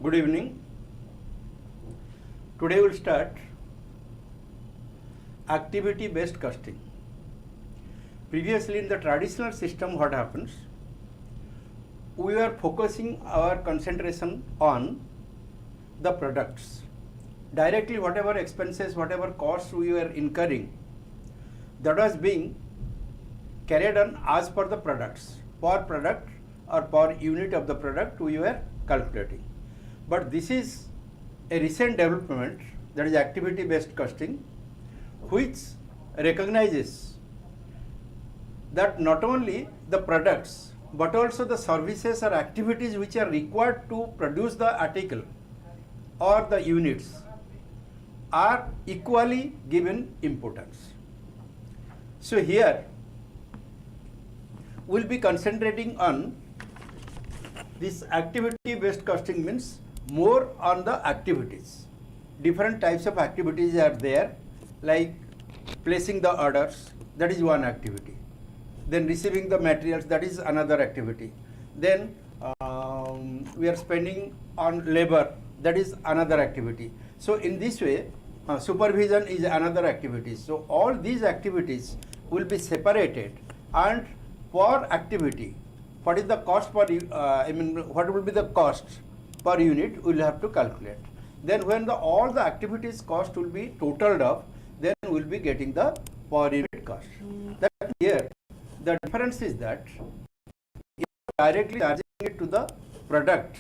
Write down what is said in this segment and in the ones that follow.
Good evening. Today we'll start activity based costing. Previously in the traditional system, what happens? We were focusing our concentration on the products. Directly whatever expenses, whatever costs we were incurring, that was being carried on as per the products. Per product or per unit of the product we were calculating. But this is a recent development, that is activity based costing, which recognizes that not only the products but also the services or activities which are required to produce the article or the units are equally given importance. So here we'll be concentrating on this activity based costing, means more on the activities. Different types of activities are there, like placing the orders, that is one activity. Then receiving the materials, that is another activity. Then we are spending on labor, that is another activity. So in this way, supervision is another activity. So all these activities will be separated, and per activity, what is the cost per, what will be the cost per unit, we will have to calculate. Then when all the activities cost will be totaled up, then we will be getting the per unit cost. That here, the difference is that if directly charging it to the product,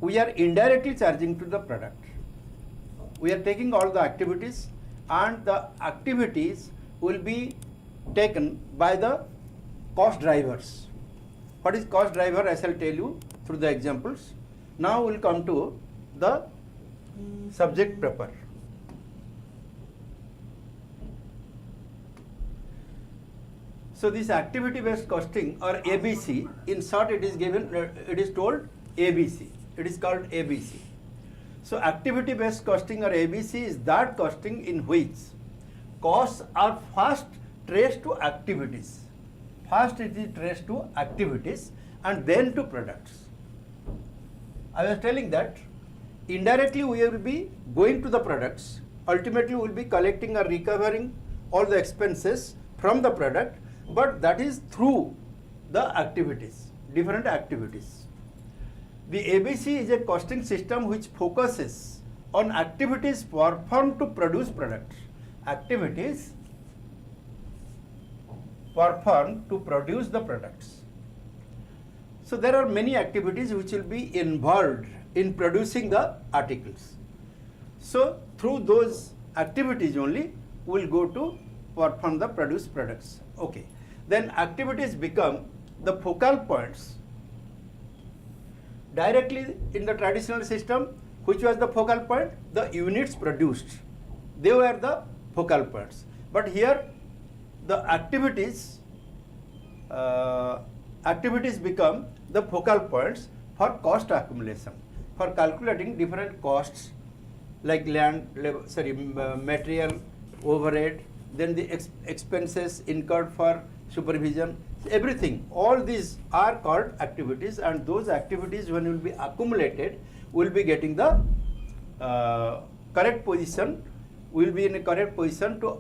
we are indirectly charging to the product. We are taking all the activities, and the activities will be taken by the cost drivers. What is cost driver? I shall tell you through the examples. Now we will come to the subject proper. So this activity based costing, or ABC, in short it is given, it is told ABC. It is called ABC. So activity based costing or ABC is that costing in which costs are first traced to activities. First it is traced to activities and then to products. I was telling that indirectly we will be going to the products. Ultimately we will be collecting or recovering all the expenses from the product, but that is through the activities, different activities. The ABC is a costing system which focuses on activities performed to produce products. Activities performed to produce the products. So there are many activities which will be involved in producing the articles. So through those activities only we will go to perform the produced products. Okay. Then activities become the focal points. Directly in the traditional system, which was the focal point? The units produced. They were the focal points. But here the activities become the focal points for cost accumulation, for calculating different costs like land, material, overhead, then the expenses incurred for supervision, everything. All these are called activities, and those activities, when will be accumulated, will be getting the correct position, will be in a correct position to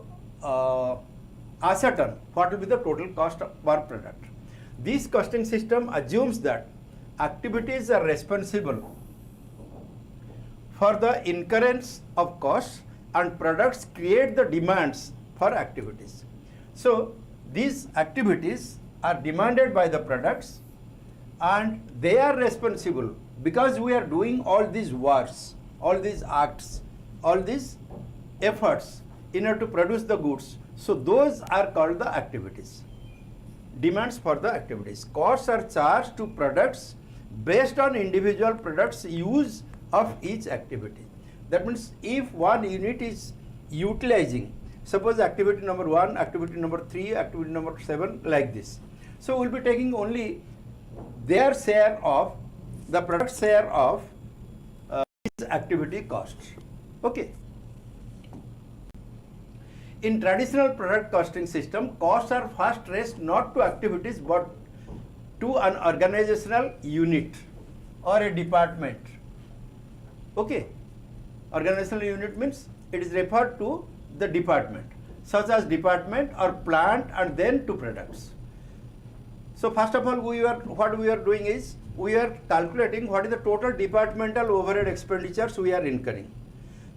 ascertain what will be the total cost per product. This costing system assumes that activities are responsible for the incurrence of costs and products create the demands for activities. So these activities are demanded by the products and they are responsible because we are doing all these works, all these acts, all these efforts in order to produce the goods. So those are called the activities. Demands for the activities. Costs are charged to products based on individual products' use of each activity. That means if one unit is utilizing, suppose activity number 1, activity number 3, activity number 7, like this. So we will be taking only their share of, the product share of this activity costs. Okay. In traditional product costing system, costs are first traced not to activities but to an organizational unit or a department Okay, organizational unit means it is referred to the department, such as department or plant and then to products. So first of all, what we are doing is we are calculating what is the total departmental overhead expenditures we are incurring.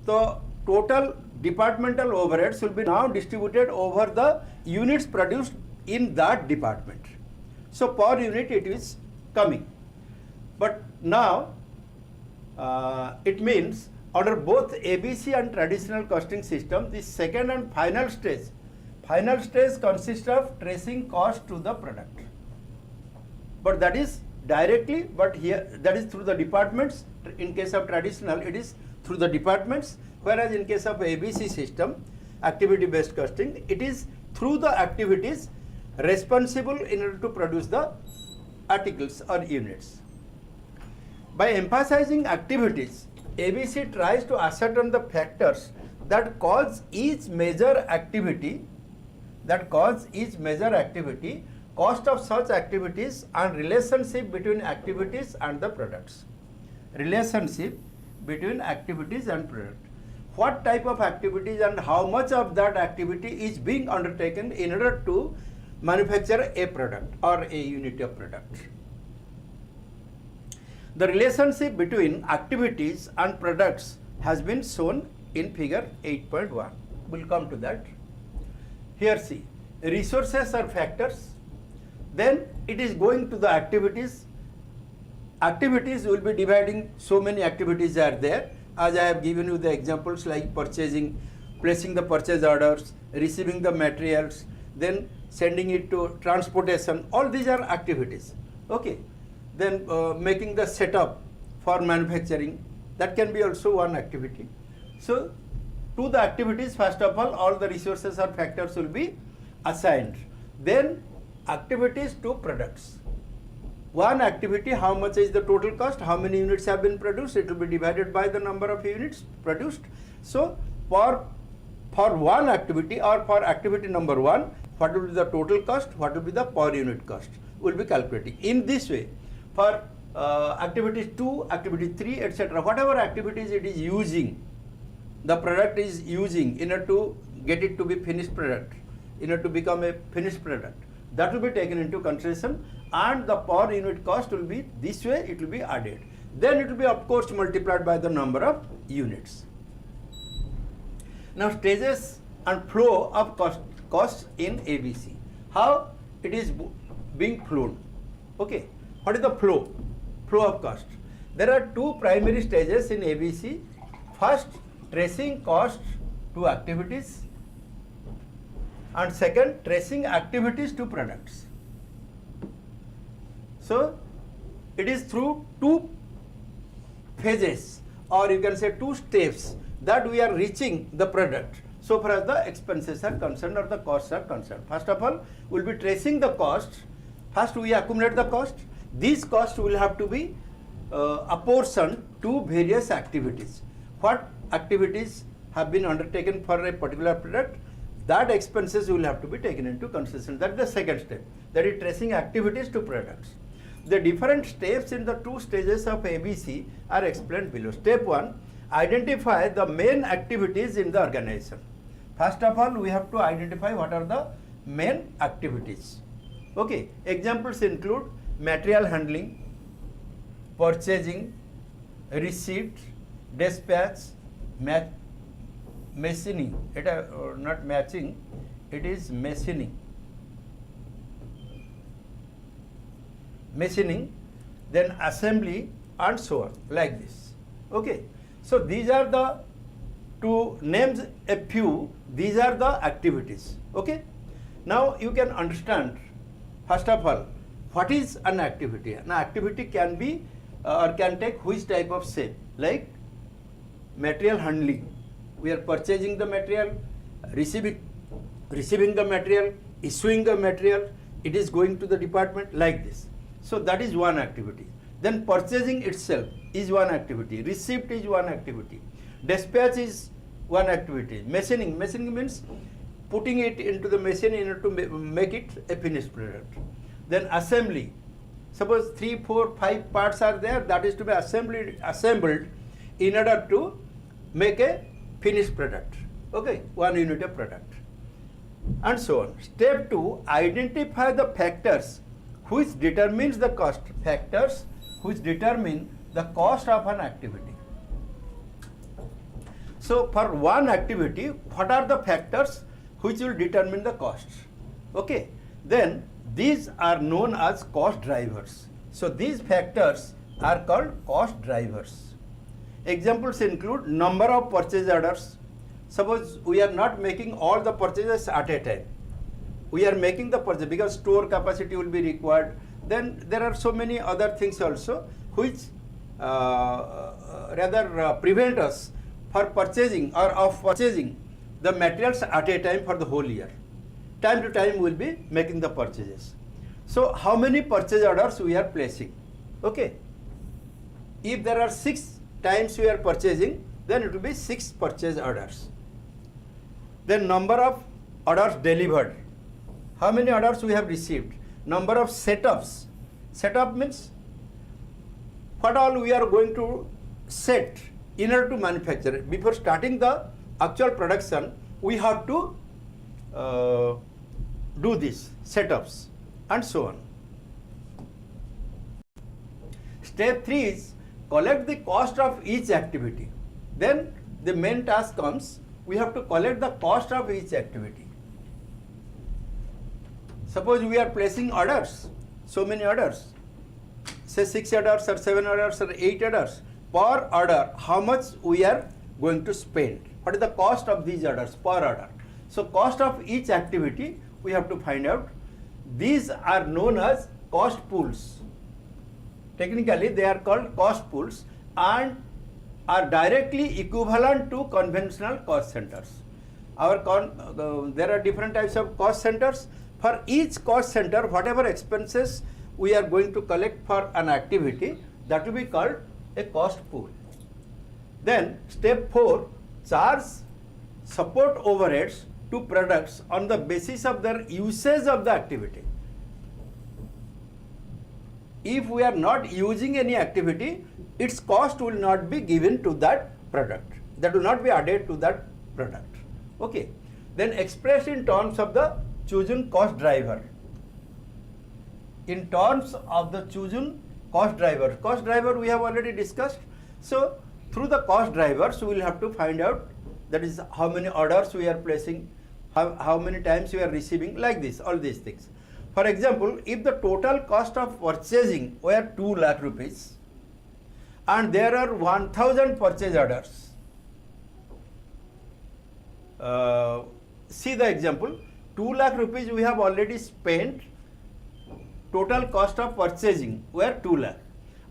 So total departmental overheads will be now distributed over the units produced in that department. So per unit it is coming. But now it means under both ABC and traditional costing system, the second and final stage consists of tracing cost to the product. But that is directly, but here that is through the departments. In case of traditional, it is through the departments, whereas in case of ABC system, activity based costing, it is through the activities responsible in order to produce the articles or units. By emphasizing activities, ABC tries to ascertain the factors that cause each major activity, cost of such activities and relationship between activities and the products. Relationship between activities and product. What type of activities and how much of that activity is being undertaken in order to manufacture a product or a unit of product. The relationship between activities and products has been shown in figure 8.1. We'll come to that. Here see, resources are factors. Then it is going to the activities. Activities will be dividing, so many activities are there. As I have given you the examples like purchasing, placing the purchase orders, receiving the materials, then sending it to transportation. All these are activities. Okay. Then making the setup for manufacturing, that can be also one activity. So to the activities, first of all the resources or factors will be assigned. Then activities to products. One activity, how much is the total cost, how many units have been produced, it will be divided by the number of units produced. So for one activity or for activity number 1, what will be the total cost, what will be the per unit cost, we will be calculating. In this way, for activities 2, activity 3, etc., whatever activities it is using, the product is using in order to get it to be finished product, in order to become a finished product, that will be taken into consideration, and the per unit cost will be this way, it will be added. Then it will be of course multiplied by the number of units. Now stages and flow of costs in ABC. How it is being flowed. Okay. What is the flow? Flow of cost. There are two primary stages in ABC. First, tracing costs to activities, and second, tracing activities to products. So it is through two phases, or you can say two steps, that we are reaching the product so far as the expenses are concerned or the costs are concerned. First of all, we will be tracing the costs. First we accumulate the cost. These costs will have to be apportioned to various activities. What activities have been undertaken for a particular product, that expenses will have to be taken into consideration. That is the second step, that is tracing activities to products. The different steps in the two stages of ABC are explained below. Step 1, identify the main activities in the organization. First of all, we have to identify what are the main activities. Okay, examples include material handling, purchasing, receipt, dispatch, machining. Not matching, it is machining. Machining, then assembly, and so on, like this. Okay, so these are the, to name a few, these are the activities. Okay, now you can understand, first of all, what is an activity. An activity can be or can take which type of shape, like material handling. We are purchasing the material, receiving the material, issuing the material, it is going to the department, like this. So that is one activity. Then purchasing itself is one activity, receipt is one activity, dispatch is one activity, machining means putting it into the machine in order to make it a finished product. Then assembly, suppose 3, 4, 5 parts are there, that is to be assembled in order to make a finished product. Okay, 1 unit of product. And so on. Step 2, identify the factors which determines the cost. Factors which determine the cost of an activity. So for one activity, what are the factors which will determine the cost? Okay, then these are known as cost drivers. So these factors are called cost drivers. Examples include number of purchase orders. Suppose we are not making all the purchases at a time. We are making the purchase because store capacity will be required. Then there are so many other things also which prevent us for purchasing or of purchasing the materials at a time for the whole year. Time to time we will be making the purchases. So how many purchase orders we are placing? Okay. If there are 6 times we are purchasing, then it will be 6 purchase orders. Then number of orders delivered. How many orders we have received? Number of setups. Setup means what all we are going to set in order to manufacture. Before starting the actual production, we have to do this setups and so on. Step 3 is collect the cost of each activity. Then the main task comes, we have to collect the cost of each activity. Suppose we are placing orders, so many orders, say 6 orders or 7 orders or 8 orders. Per order, how much we are going to spend? What is the cost of these orders per order? So cost of each activity we have to find out. These are known as cost pools. Technically they are called cost pools and are directly equivalent to conventional cost centers. There are different types of cost centers. For each cost center, whatever expenses we are going to collect for an activity, that will be called a cost pool. Then step 4, charge support overheads to products on the basis of their usage of the activity. If we are not using any activity, its cost will not be given to that product. That will not be added to that product. Okay. Then expressed in terms of the chosen cost driver. In terms of the chosen cost driver. Cost driver we have already discussed. So through the cost drivers we will have to find out, that is how many orders we are placing, how many times we are receiving, like this, all these things. For example, if the total cost of purchasing were 2 lakh rupees and there are 1000 purchase orders, see the example, 2 lakh rupees we have already spent, total cost of purchasing were 2 lakh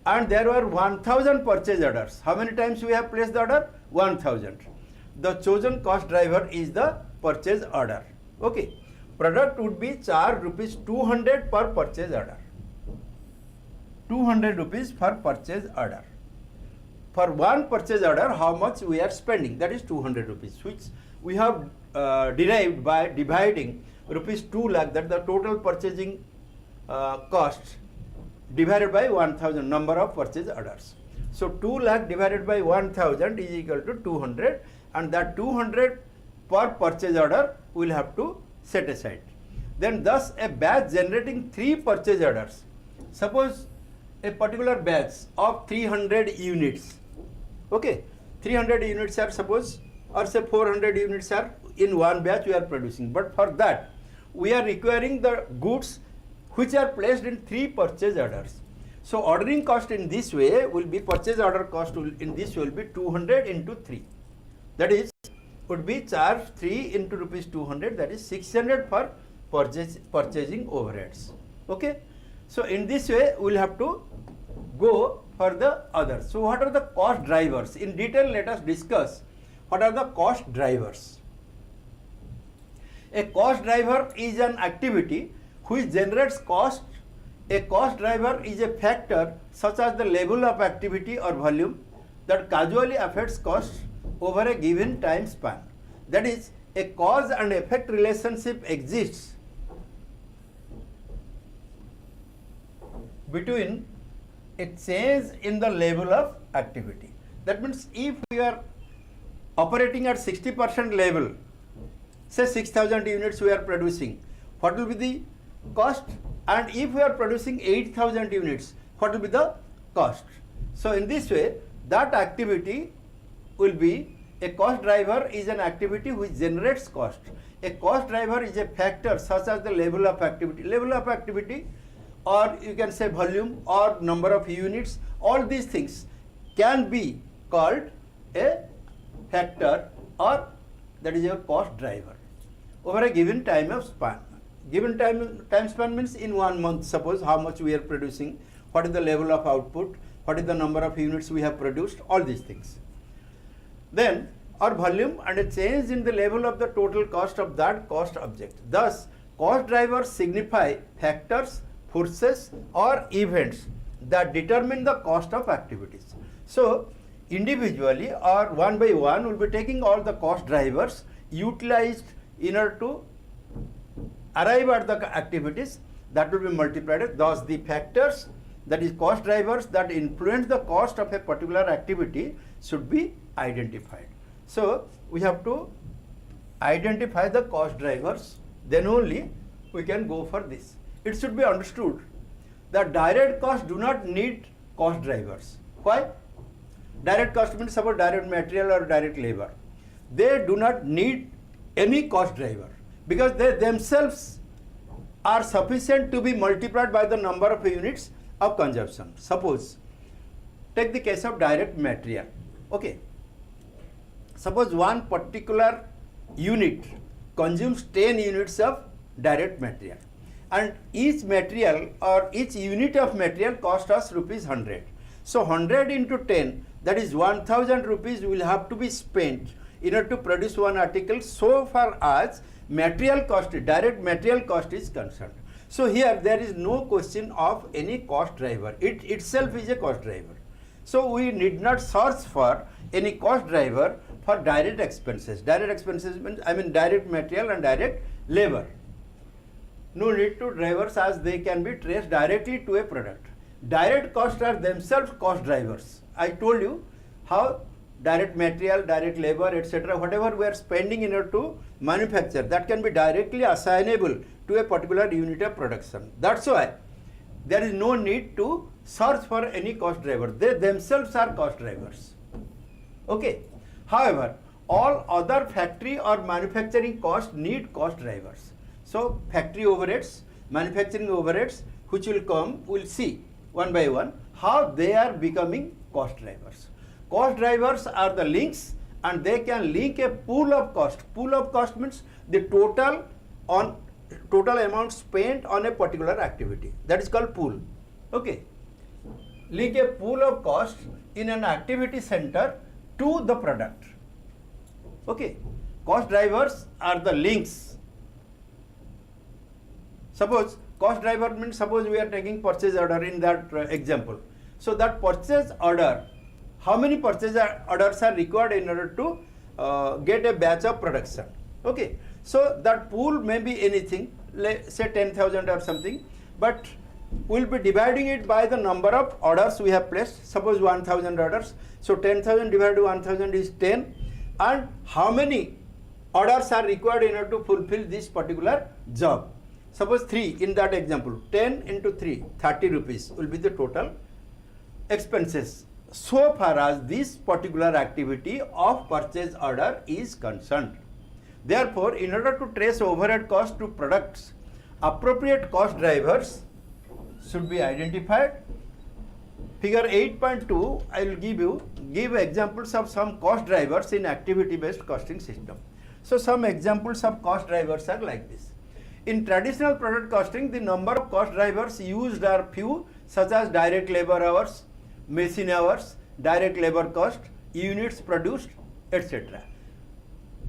and there were 1000 purchase orders. How many times we have placed the order? 1000. The chosen cost driver is the purchase order. Okay. Product would be charged rupees 200 per purchase order. 200 rupees per purchase order. For one purchase order, how much we are spending? That is 200 rupees, which we have derived by dividing rupees 2 lakh, that the total purchasing cost, divided by 1000 number of purchase orders. So 2 lakh divided by 1000 is equal to 200, and that 200 per purchase order we will have to set aside. Then thus a batch generating 3 purchase orders. Suppose a particular batch of 300 units. Okay, 300 units are suppose, or say 400 units are in one batch we are producing. But for that we are requiring the goods which are placed in 3 purchase orders. So ordering cost in this way will be, purchase order cost will in this way will be 200 into 3. That is, would be charged 3 into rupees 200, that is 600 for purchasing overheads. Okay. So in this way we will have to go for the others. So what are the cost drivers? In detail let us discuss what are the cost drivers. A cost driver is an activity which generates cost. A cost driver is a factor such as the level of activity or volume that causally affects cost over a given time span. That is, a cause and effect relationship exists between a change in the level of activity. That means if we are operating at 60% level, say 6,000 units we are producing, what will be the cost? And if we are producing 8,000 units, what will be the cost? So in this way, that activity will be, a cost driver is an activity which generates cost. A cost driver is a factor such as the level of activity, or you can say volume or number of units. All these things can be called a factor, or that is your cost driver over a given time of span. Given time span means in 1 month, suppose how much we are producing, what is the level of output, what is the number of units we have produced, all these things. Then or volume and a change in the level of the total cost of that cost object. Thus, cost drivers signify factors, forces or events that determine the cost of activities. So, individually or one by one will be taking all the cost drivers utilized in order to arrive at the activities that will be multiplied. Thus, the factors, that is cost drivers, that influence the cost of a particular activity should be identified. So, we have to identify the cost drivers, then only we can go for this. It should be understood that direct costs do not need cost drivers. Why? Direct cost means suppose direct material or direct labor. They do not need any cost driver because they themselves are sufficient to be multiplied by the number of units of consumption. Suppose, take the case of direct material. Okay. Suppose one particular unit consumes 10 units of direct material, and each material or each unit of material costs us rupees 100. So 100 into 10, that is 1000 rupees will have to be spent in order to produce one article so far as material cost, direct material cost is concerned. So here there is no question of any cost driver. It itself is a cost driver. So we need not search for any cost driver for direct expenses. Direct expenses means direct material and direct labor. No need to drivers as they can be traced directly to a product. Direct costs are themselves cost drivers. I told you how direct material, direct labor, etc., whatever we are spending in order to manufacture, that can be directly assignable to a particular unit of production. That's why there is no need to search for any cost driver. They themselves are cost drivers. Okay. However, all other factory or manufacturing costs need cost drivers. So, factory overheads, manufacturing overheads, which will come, we'll see one by one how they are becoming cost drivers. Cost drivers are the links, and they can link a pool of cost. Pool of cost means the total amount spent on a particular activity. That is called pool. Okay. Link a pool of cost in an activity center to the product. Okay. Cost drivers are the links. Suppose cost driver means, suppose we are taking purchase order in that example. So that purchase order, how many purchase orders are required in order to get a batch of production? Okay. So that pool may be anything, let's say 10,000 or something, but we will be dividing it by the number of orders we have placed. Suppose 1000 orders. So 10,000 divided by 1000 is 10. And how many orders are required in order to fulfill this particular job? Suppose 3 in that example. 10 into 3, 30 rupees will be the total expenses so far as this particular activity of purchase order is concerned. Therefore, in order to trace overhead cost to products, appropriate cost drivers should be identified. Figure 8.2, I will give examples of some cost drivers in activity-based costing system. So, some examples of cost drivers are like this. In traditional product costing, the number of cost drivers used are few, such as direct labor hours, machine hours, direct labor cost, units produced, etc.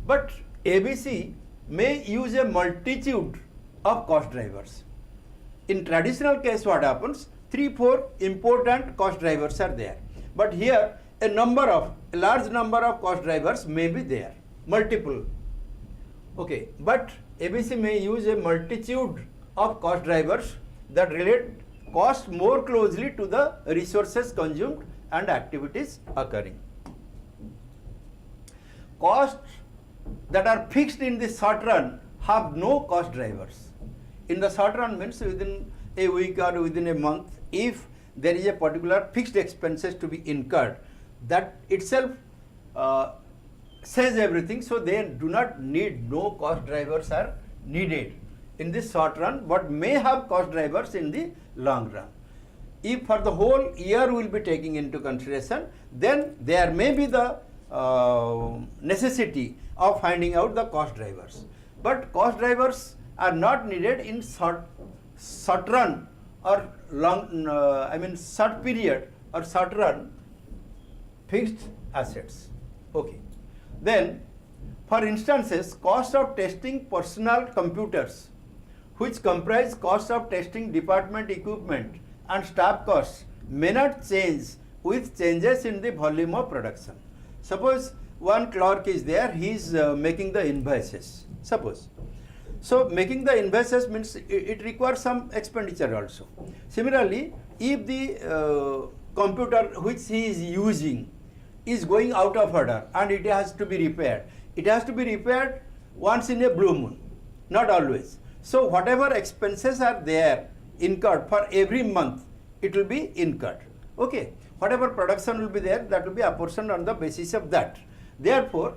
But ABC may use a multitude of cost drivers. In traditional case, what happens? 3-4 important cost drivers are there. But here a large number of cost drivers may be there, multiple. Okay, but ABC may use a multitude of cost drivers that relate cost more closely to the resources consumed and activities occurring. costs that are fixed in the short run have no cost drivers. In the short run means within a week or within a month, if there is a particular fixed expenses to be incurred, that itself says everything. So they do not need, no cost drivers are needed in the short run, but may have cost drivers in the long run. If for the whole year we will be taking into consideration, then there may be the necessity of finding out the cost drivers. But cost drivers are not needed in short run or long, short period or short run fixed assets. Okay. Then, for instances, cost of testing personal computers, which comprise cost of testing department equipment and staff costs, may not change with changes in the volume of production. Suppose one clerk is there, he is making the invoices. Suppose. So making the invoices means it requires some expenditure also. Similarly, if the computer which he is using is going out of order and it has to be repaired, it has to be repaired once in a blue moon, not always. So whatever expenses are there incurred for every month, it will be incurred. Okay. Whatever production will be there, that will be apportioned on the basis of that. Therefore,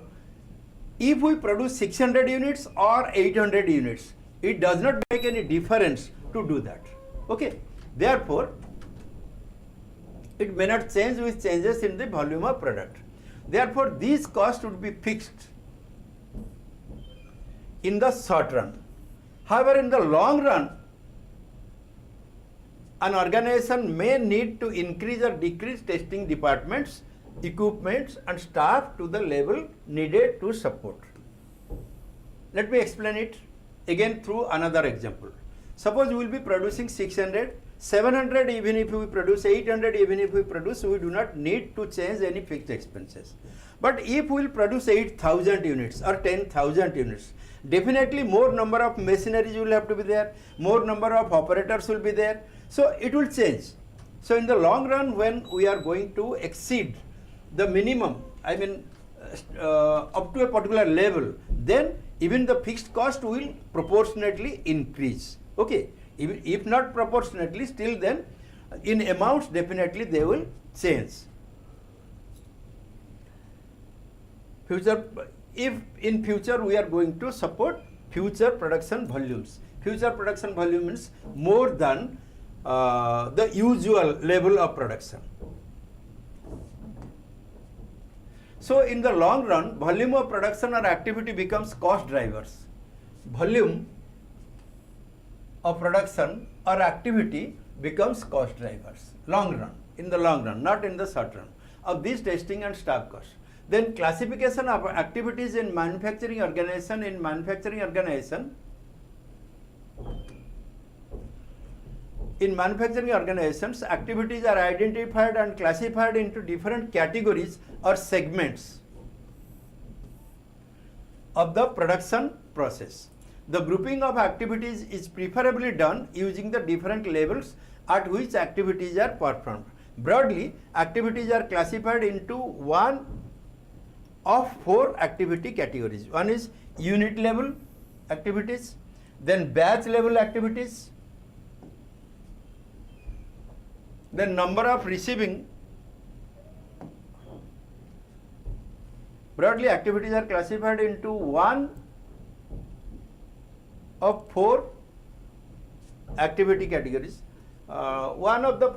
if we produce 600 units or 800 units, it does not make any difference to do that. Okay. Therefore, it may not change with changes in the volume of product. Therefore, these costs would be fixed in the short run. However, in the long run, an organization may need to increase or decrease testing departments, equipments and staff to the level needed to support. Let me explain it again through another example. Suppose we will be producing 600, 700 even if we produce, 800 even if we produce, we do not need to change any fixed expenses. But if we will produce 8,000 units or 10,000 units, definitely more number of machineries will have to be there, more number of operators will be there. So it will change. So in the long run, when we are going to exceed the minimum, up to a particular level, then even the fixed cost will proportionately increase. Okay. If not proportionately, still then in amounts definitely they will change. If in future we are going to support future production volumes. Future production volume means more than the usual level of production. So in the long run, volume of production or activity becomes cost drivers. Volume of production or activity becomes cost drivers. Long run, in the long run, not in the short run, of these testing and staff costs. Then classification of activities in manufacturing organization. In manufacturing organizations, activities are identified and classified into different categories or segments of the production process. The grouping of activities is preferably done using the different levels at which activities are performed. Broadly, activities are classified into one of 4 activity categories. One is unit level activities, then batch level activities, then number of receiving. Broadly, activities are classified into one of 4 activity categories. One of the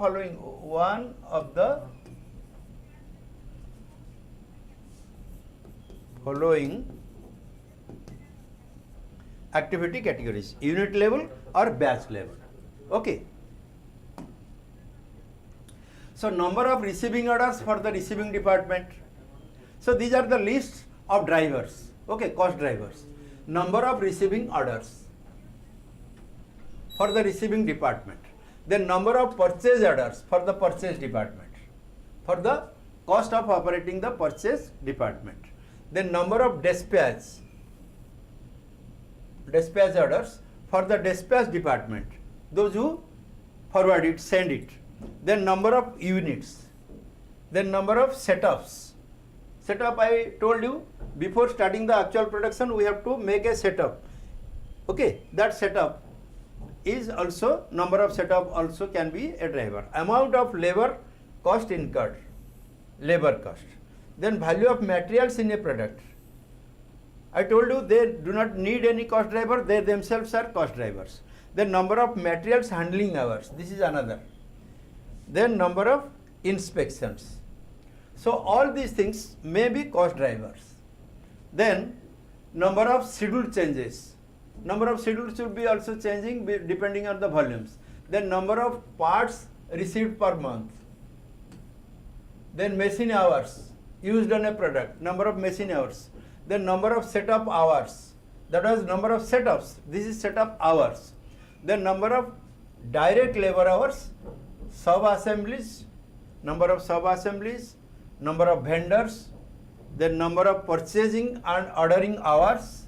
following activity categories: unit level or batch level. Okay. So number of receiving orders for the receiving department. So these are the lists of drivers. Okay, cost drivers. Number of receiving orders for the receiving department. Then number of purchase orders for the purchase department, for the cost of operating the purchase department. Then number of dispatch orders for the dispatch department, those who forward it, send it. Then number of units. Then number of setups Setup, I told you, before starting the actual production, we have to make a setup. Okay, that setup is also, number of setup also can be a driver. Amount of labor cost incurred, labor cost. Then value of materials in a product. I told you they do not need any cost driver, they themselves are cost drivers. Then number of materials handling hours, this is another. Then number of inspections. So all these things may be cost drivers. Then number of schedule changes. Number of schedules should be also changing depending on the volumes. Then number of parts received per month. Then machine hours used on a product, number of machine hours. Then number of setup hours, that was number of setups, this is setup hours. Then number of direct labor hours, sub-assemblies, number of sub-assemblies, number of vendors, then number of purchasing and ordering hours,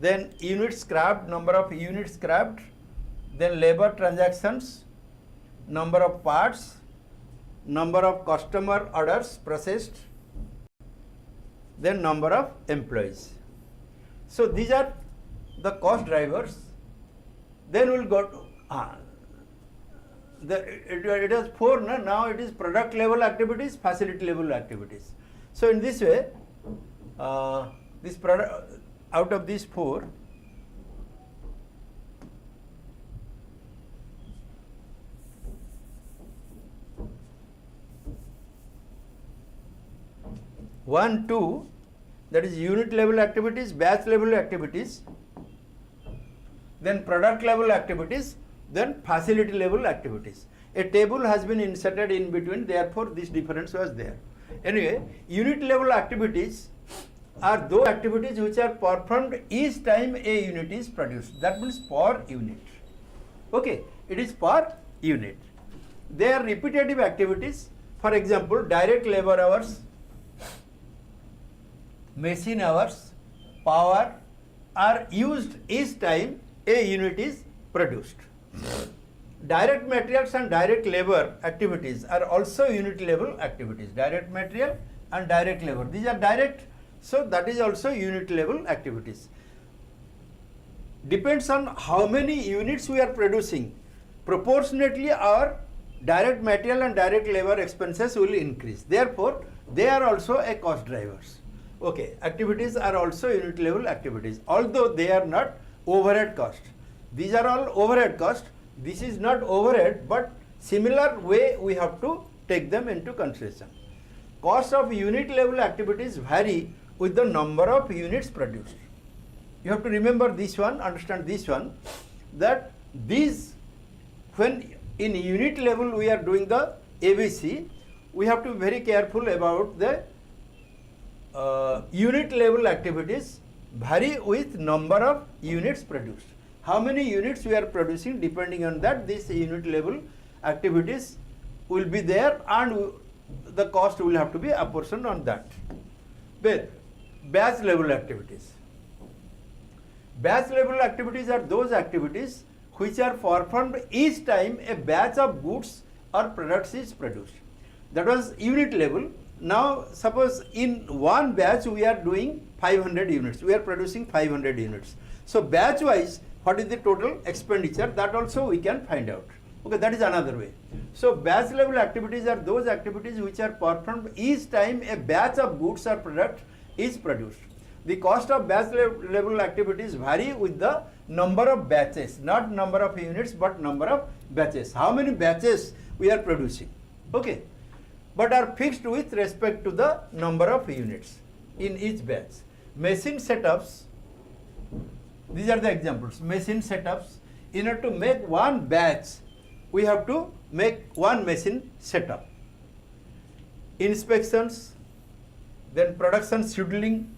then units scrapped, number of units scrapped, then labor transactions, number of parts, number of customer orders processed, then number of employees. So these are the cost drivers. Then we'll go to, it is 4, no? Now it is product level activities, facility level activities. So in this way, this product, out of these 4, one, two, that is unit level activities, batch level activities, then product level activities, then facility level activities. A table has been inserted in between, therefore this difference was there. Anyway, unit level activities are those activities which are performed each time a unit is produced. That means per unit. Okay, it is per unit. They are repetitive activities. For example, direct labor hours, machine hours, power are used each time a unit is produced. Direct materials and direct labor activities are also unit level activities. Direct material and direct labor, these are direct, so that is also unit level activities. Depends on how many units we are producing. Proportionately our direct material and direct labor expenses will increase. Therefore, they are also a cost drivers. Okay, activities are also unit level activities, although they are not overhead cost. These are all overhead cost. This is not overhead, but similar way we have to take them into consideration. Cost of unit level activities vary with the number of units produced. You have to remember this one, understand this one, that these, when in unit level we are doing the ABC, we have to be very careful about the unit level activities vary with number of units produced. How many units we are producing, depending on that, this unit level activities will be there and the cost will have to be apportioned on that. But batch level activities. Batch level activities are those activities which are performed each time a batch of goods or products is produced. That was unit level. Now suppose in one batch we are doing 500 units, we are producing 500 units. So batch wise, what is the total expenditure, that also we can find out. Okay, that is another way. So batch level activities are those activities which are performed each time a batch of goods or product is produced. The cost of batch level activities vary with the number of batches, not number of units but number of batches. How many batches we are producing, okay, but are fixed with respect to the number of units in each batch. Machine setups, these are the examples. Machine setups, in order to make one batch, we have to make one machine setup. Inspections, then production scheduling,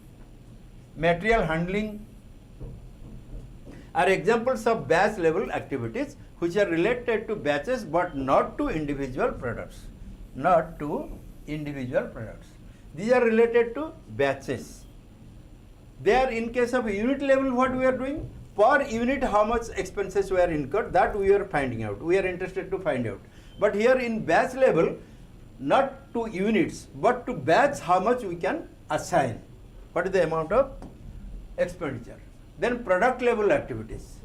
material handling are examples of batch level activities which are related to batches but not to individual products. Not to individual products. These are related to batches. They are in case of unit level, what we are doing, per unit how much expenses were incurred, that we are finding out. We are interested to find out. But here in batch level, not to units, but to batch how much we can assign. What is the amount of expenditure? Then product level activities.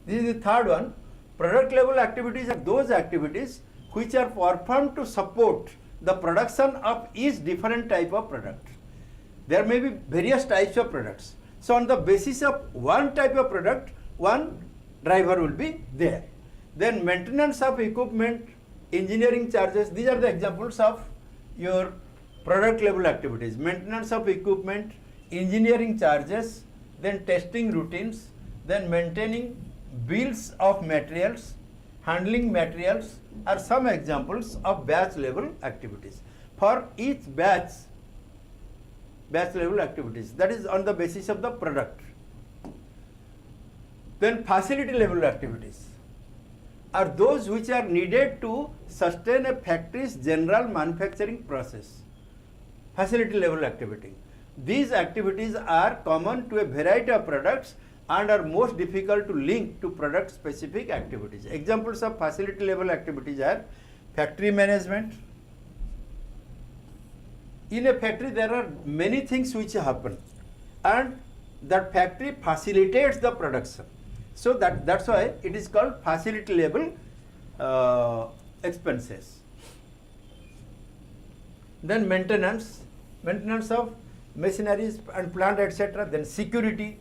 This is the third one. Product level activities are those activities which are performed to support the production of each different type of product. There may be various types of products. So on the basis of one type of product, one driver will be there. Then maintenance of equipment, engineering charges, these are the examples of your product level activities. Maintenance of equipment, engineering charges, then testing routines, then maintaining bills of materials, handling materials are some examples of batch level activities. For each batch level activities, that is on the basis of the product. Then facility level activities are those which are needed to sustain a factory's general manufacturing process. Facility level activity. These activities are common to a variety of products and are most difficult to link to product specific activities. Examples of facility level activities are factory management. In a factory there are many things which happen and that factory facilitates the production. So that's why it is called facility level expenses. Then maintenance of machineries and plant, etc. Then security,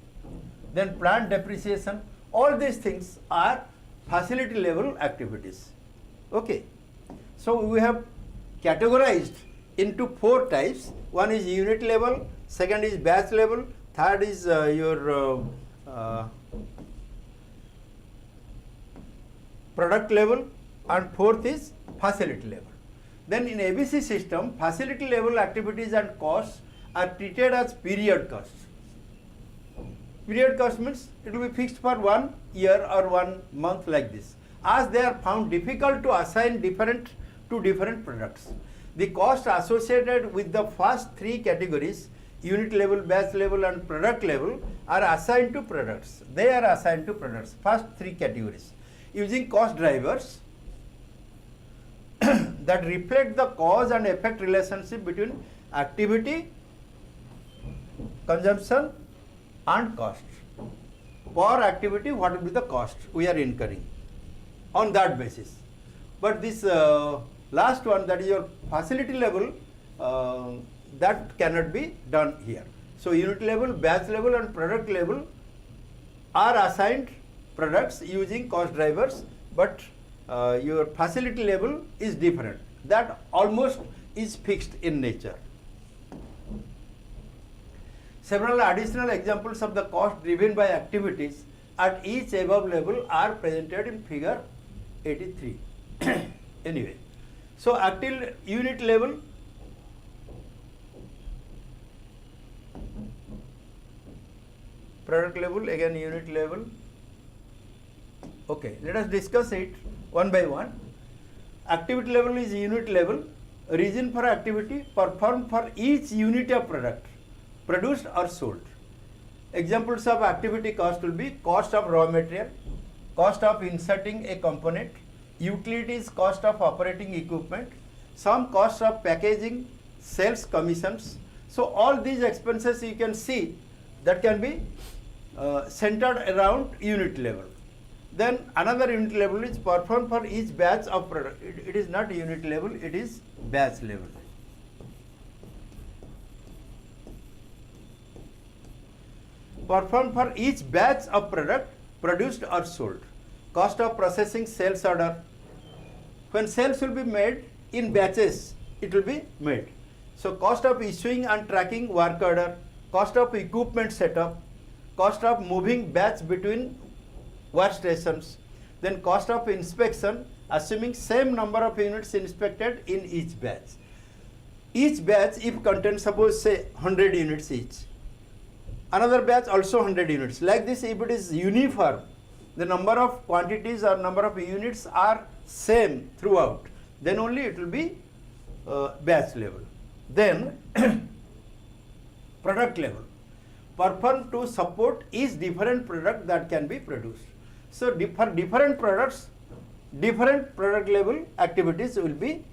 then plant depreciation. All these things are facility level activities. Okay. So we have categorized into 4 types. One is unit level, second is batch level, third is your product level, and fourth is facility level. Then in ABC system, facility level activities and costs are treated as period costs. Period cost means it will be fixed for 1 year or 1 month like this, as they are found difficult to assign to different products. The cost associated with the first 3 categories, unit level, batch level and product level, are assigned to products. They are assigned to products, first 3 categories, using cost drivers that reflect the cause and effect relationship between activity, consumption and cost. Per activity, what will be the cost we are incurring on that basis. But this last one, that is your facility level, that cannot be done here. So unit level, batch level and product level are assigned products using cost drivers, but your facility level is different. That almost is fixed in nature. Several additional examples of the cost driven by activities at each above level are presented in figure 83. Anyway, so active unit level, product level, again unit level. Okay, let us discuss it one by one. Activity level is unit level. Reason for activity: performed for each unit of product produced or sold. Examples of activity cost will be cost of raw material, cost of inserting a component, utilities, cost of operating equipment, some cost of packaging, sales commissions. So all these expenses you can see that can be centered around unit level. Then another unit level is performed for each batch of product. It is not unit level, it is batch level. Performed for each batch of product produced or sold. Cost of processing sales order. When sales will be made in batches, it will be made. So cost of issuing and tracking work order, cost of equipment setup, cost of moving batch between workstations, then cost of inspection, assuming same number of units inspected in each batch. Each batch, if contains suppose say 100 units each, another batch also 100 units. Like this, if it is uniform, the number of quantities or number of units are same throughout, then only it will be batch level. Then product level, performed to support each different product that can be produced. So for different products, different product level activities will be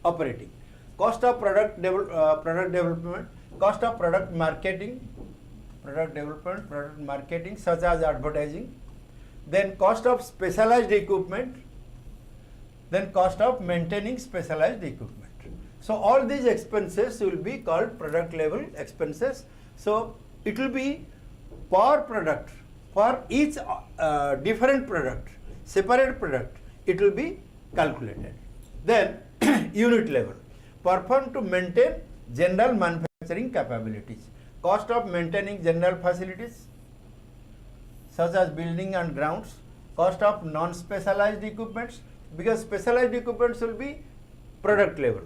operating. cost of product development, cost of product marketing such as advertising, then cost of specialized equipment, then cost of maintaining specialized equipment. So all these expenses will be called product level expenses. So it will be per product, for each different product, separate product, it will be calculated. Then unit level, performed to maintain general manufacturing capabilities, cost of maintaining general facilities such as building and grounds, cost of non-specialized equipments, because specialized equipments will be product level.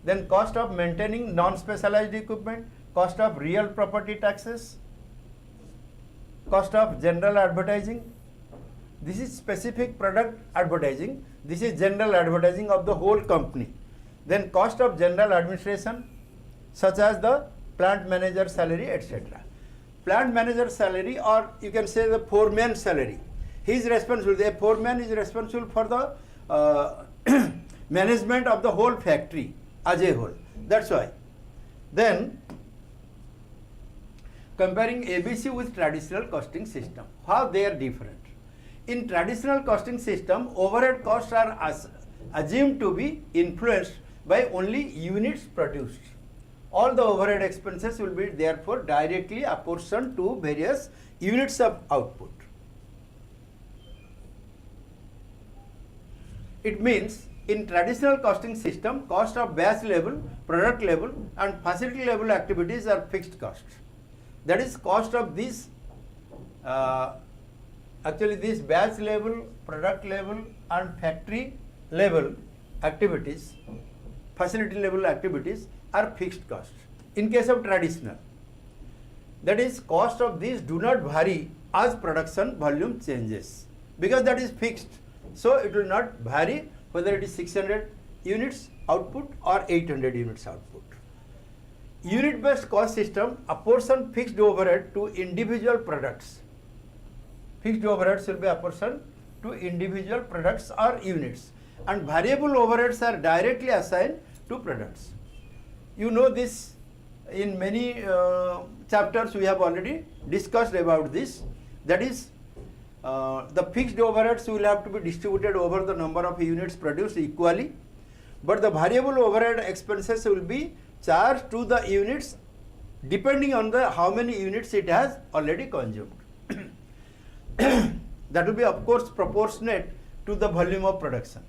Then cost of maintaining non-specialized equipment, cost of real property taxes, cost of general advertising. This is specific product advertising. This is general advertising of the whole company. Then cost of general administration such as the plant manager salary, etc. Plant manager salary, or you can say the foreman salary. He is responsible, the foreman is responsible for the management of the whole factory as a whole. That's why. Then comparing ABC with traditional costing system, how they are different. In traditional costing system, overhead costs are assumed to be influenced by only units produced. All the overhead expenses will be therefore directly apportioned to various units of output. It means in traditional costing system, cost of batch level, product level and facility level activities are fixed costs. That is cost of these, actually this batch level, product level and factory level activities, facility level activities are fixed costs. In case of traditional, that is cost of these do not vary as production volume changes, because that is fixed. So it will not vary whether it is 600 units output or 800 units output. Unit based cost system apportion fixed overhead to individual products. Fixed overheads will be apportioned to individual products or units, and variable overheads are directly assigned to products. You know this, in many chapters we have already discussed about this. That is, the fixed overheads will have to be distributed over the number of units produced equally, but the variable overhead expenses will be charged to the units depending on the how many units it has already consumed. That will be of course proportionate to the volume of production.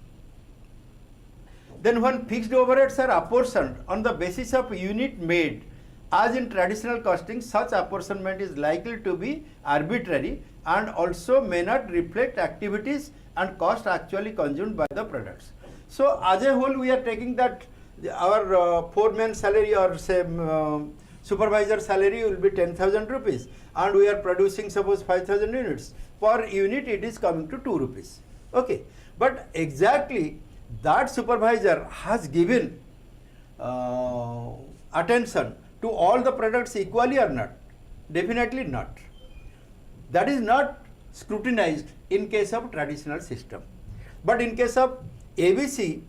Then when fixed overheads are apportioned on the basis of unit made, as in traditional costing, such apportionment is likely to be arbitrary and also may not reflect activities and cost actually consumed by the products. So as a whole, we are taking that our foreman salary or say supervisor salary will be 10,000 rupees, and we are producing suppose 5,000 units. Per unit it is coming to 2 rupees. Okay, but exactly that supervisor has given attention to all the products equally or not? Definitely not. That is not scrutinized in case of traditional system. But in case of ABC,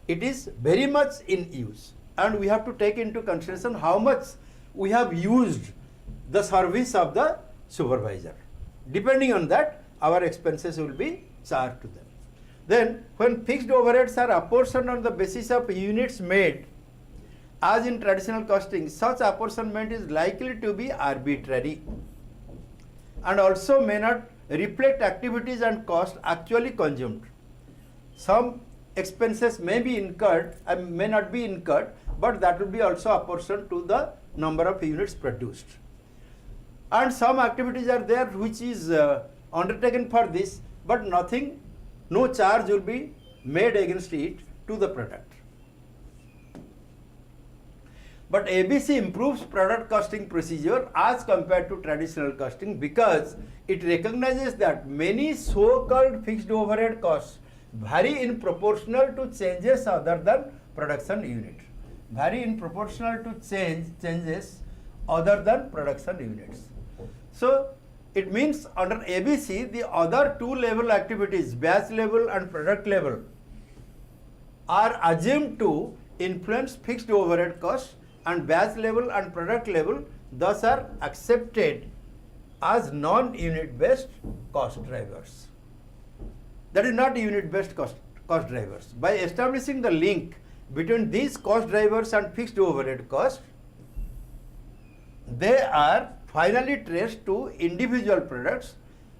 it is very much in use, and we have to take into consideration how much we have used the service of the supervisor. Depending on that, our expenses will be charged to them. Then when fixed overheads are apportioned on the basis of units made, as in traditional costing, such apportionment is likely to be arbitrary and also may not reflect activities and cost actually consumed. Some expenses may be incurred and may not be incurred, but that will be also apportioned to the number of units produced. And some activities are there which is undertaken for this, but nothing, no charge will be made against it to the product. But ABC improves product costing procedure as compared to traditional costing because it recognizes that many so-called fixed overhead costs vary in proportional to changes other than production unit. Vary in proportional to changes other than production units. So it means under ABC, the other two level activities, batch level and product level, are assumed to influence fixed overhead costs and batch level and product level, thus are accepted as non-unit based cost drivers. That is not unit based cost drivers. By establishing the link between these cost drivers and fixed overhead costs, they are finally traced to individual products.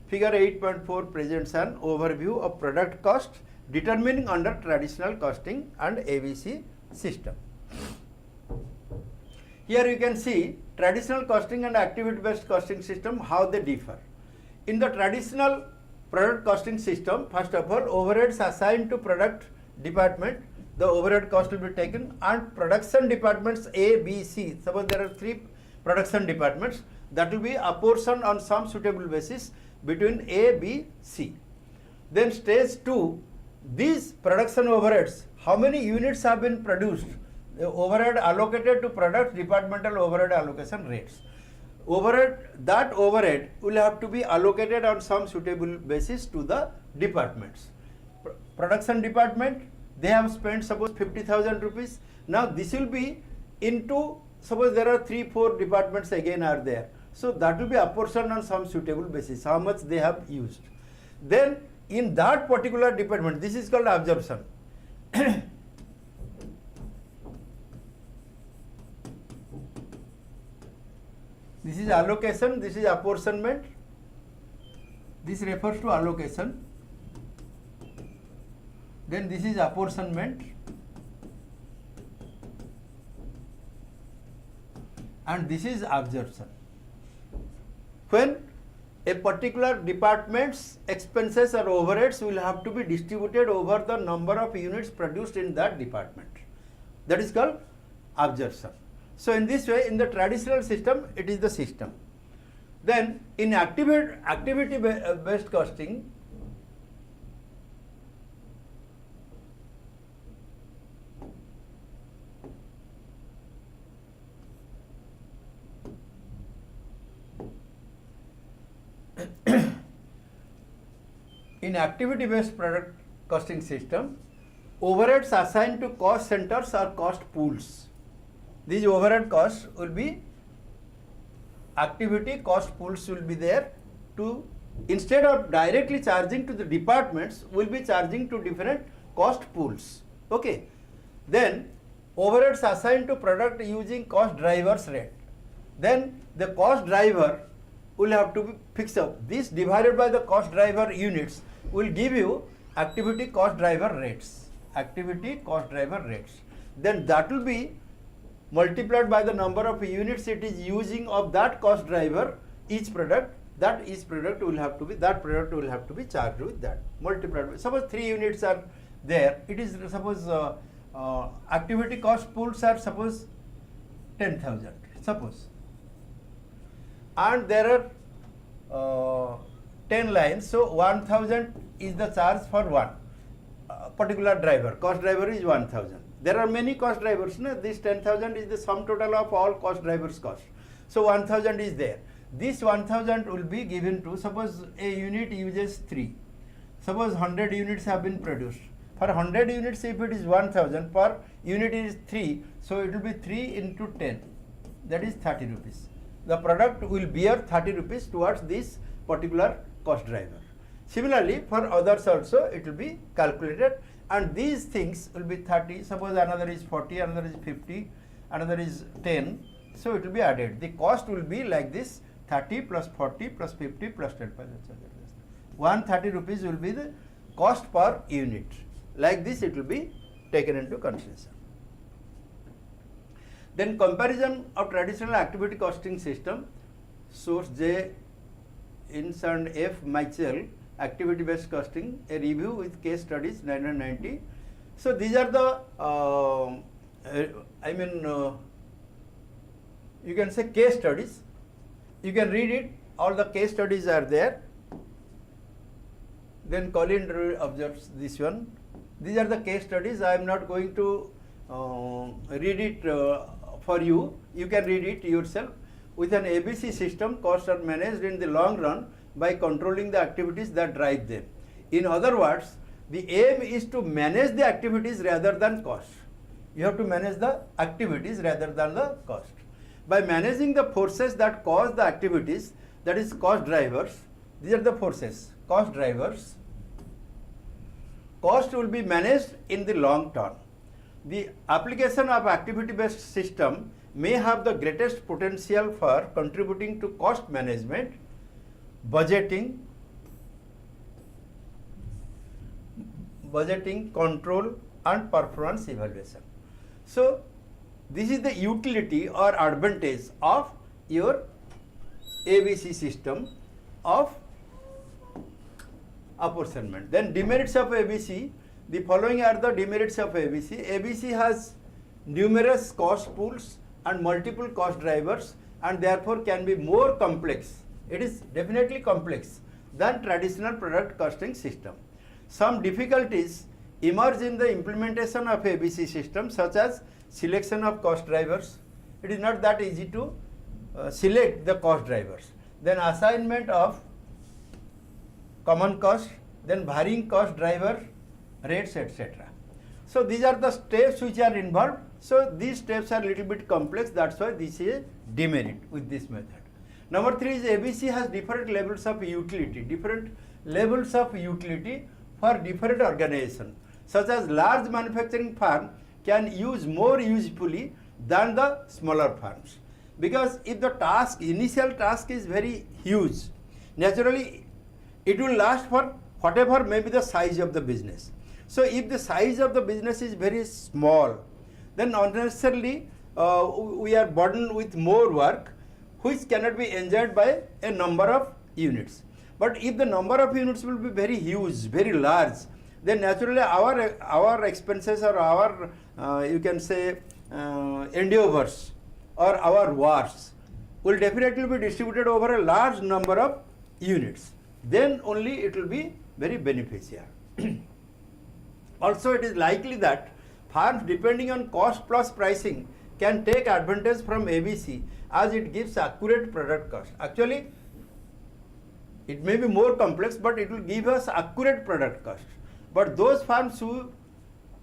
Figure 8.4 presents an overview of product cost determining under traditional costing and ABC system. Here you can see traditional costing and activity based costing system, how they differ. In the traditional product costing system, first of all, overheads assigned to product department, the overhead cost will be taken, and production departments A, B, C. Suppose there are 3 production departments, that will be apportioned on some suitable basis between A, B, C. Then stage 2, these production overheads, how many units have been produced? The overhead allocated to product departmental overhead allocation rates. That overhead will have to be allocated on some suitable basis to the departments. Production department, they have spent suppose 50,000 rupees. Now this will be into, suppose there are 3-4 departments again are there. So that will be apportioned on some suitable basis, how much they have used. Then in that particular department, this is called absorption. This is allocation, this is apportionment. This refers to allocation. Then this is apportionment. And this is absorption. When a particular department's expenses or overheads will have to be distributed over the number of units produced in that department. That is called absorption. So in this way, in the traditional system, it is the system. Then in activity based costing, in activity based product costing system, overheads assigned to cost centers or cost pools. These overhead costs will be activity cost pools will be there to, instead of directly charging to the departments, will be charging to different cost pools. Okay. Then overheads assigned to product using cost drivers rate. Then the cost driver will have to be fixed up. This divided by the cost driver units will give you activity cost driver rates. Activity cost driver rates. Then that will be multiplied by the number of units it is using of that cost driver, each product, that each product will have to be, that product will have to be charged with that. Multiplied by, suppose 3 units are there, it is suppose activity cost pools are suppose 10,000, suppose. And there are 10 lines, so 1,000 is the charge for one particular driver, cost driver is 1,000. There are many cost drivers, no? This 10,000 is the sum total of all cost drivers cost. So 1,000 is there. This 1,000 will be given to, suppose a unit uses 3. Suppose 100 units have been produced. For 100 units, if it is 1,000, per unit is 3, so it will be 3 into 10, that is 30 rupees. The product will bear 30 rupees towards this particular cost driver. Similarly, for others also it will be calculated, and these things will be 30, suppose another is 40, another is 50, another is 10, so it will be added. The cost will be like this, 30 plus 40 plus 50 plus 10. 130 rupees will be the cost per unit. Like this it will be taken into consideration. Then comparison of traditional activity costing system, source J. Ince and F. Michel, activity based costing, a review with case studies 1990. So these are the you can say case studies. You can read it, all the case studies are there. Then Colin observes this one. These are the case studies. I am not going to read it for you. You can read it yourself. With an ABC system, costs are managed in the long run by controlling the activities that drive them. In other words, the aim is to manage the activities rather than cost. You have to manage the activities rather than the cost. By managing the forces that cause the activities, that is cost drivers, these are the forces, cost drivers, cost will be managed in the long term. The application of activity-based system may have the greatest potential for contributing to cost management, budgeting, control and performance evaluation. So, this is the utility or advantage of your ABC system of apportionment. Then demerits of ABC, the following are the demerits of ABC. ABC has numerous cost pools and multiple cost drivers and therefore can be more complex. It is definitely complex than traditional product costing system. Some difficulties emerge in the implementation of ABC system, such as selection of cost drivers. It is not that easy to select the cost drivers. Then assignment of common cost, then varying cost driver rates, etc. So these are the steps which are involved. So these steps are little bit complex, that's why this is demerit with this method. Number 3 is ABC has different levels of utility, for different organizations, such as large manufacturing firm can use more usefully than the smaller firms. Because if the initial task is very huge, naturally it will last for whatever may be the size of the business. So if the size of the business is very small, then unnecessarily we are burdened with more work which cannot be enjoyed by a number of units. But if the number of units will be very huge, very large, then naturally our expenses or our you can say endeavors or our wars will definitely be distributed over a large number of units. Then only it will be very beneficial. Also, it is likely that firms depending on cost plus pricing can take advantage from ABC as it gives accurate product cost. Actually, it may be more complex, but it will give us accurate product cost. But those firms who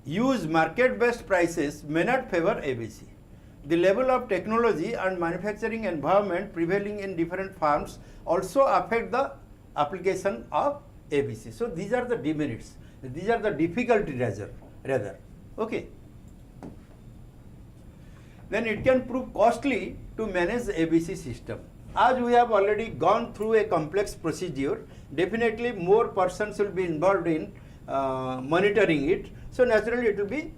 use market-based prices may not favor ABC. The level of technology and manufacturing environment prevailing in different firms also affect the application of ABC. So these are the demerits. These are the difficulty rather. Okay. Then it can prove costly to manage the ABC system. As we have already gone through a complex procedure, definitely more persons will be involved in monitoring it. So naturally it will be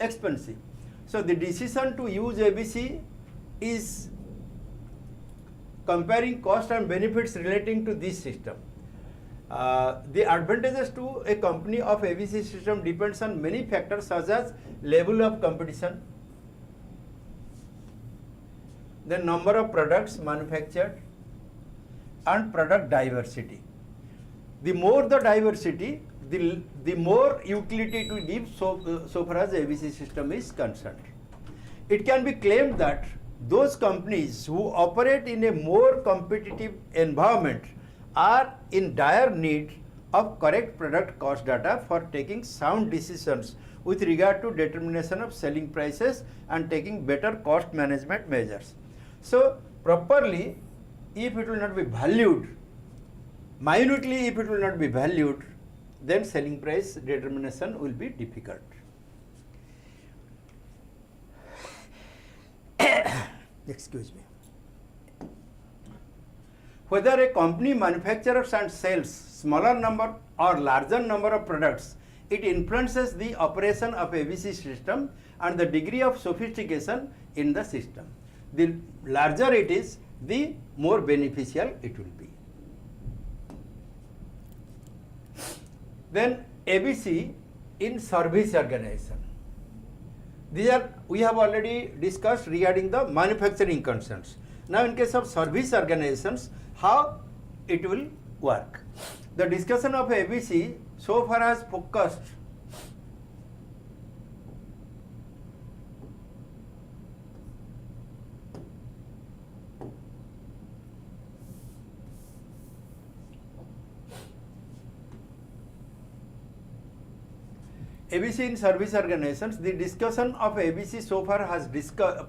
expensive. So the decision to use ABC is comparing cost and benefits relating to this system. The advantages to a company of ABC system depends on many factors such as level of competition, the number of products manufactured, and product diversity. The more the diversity, the more utility it will give so far as ABC system is concerned. It can be claimed that those companies who operate in a more competitive environment are in dire need of correct product cost data for taking sound decisions with regard to determination of selling prices and taking better cost management measures. So properly, if it will not be valued, minutely if it will not be valued, then selling price determination will be difficult. Excuse me. Whether a company manufactures and sells smaller number or larger number of products, it influences the operation of ABC system and the degree of sophistication in the system. The larger it is, the more beneficial it will be. Then ABC in service organization. We have already discussed regarding the manufacturing concerns. Now in case of service organizations, how it will work. The discussion of ABC so far has focused ABC in service organizations, the discussion of ABC so far has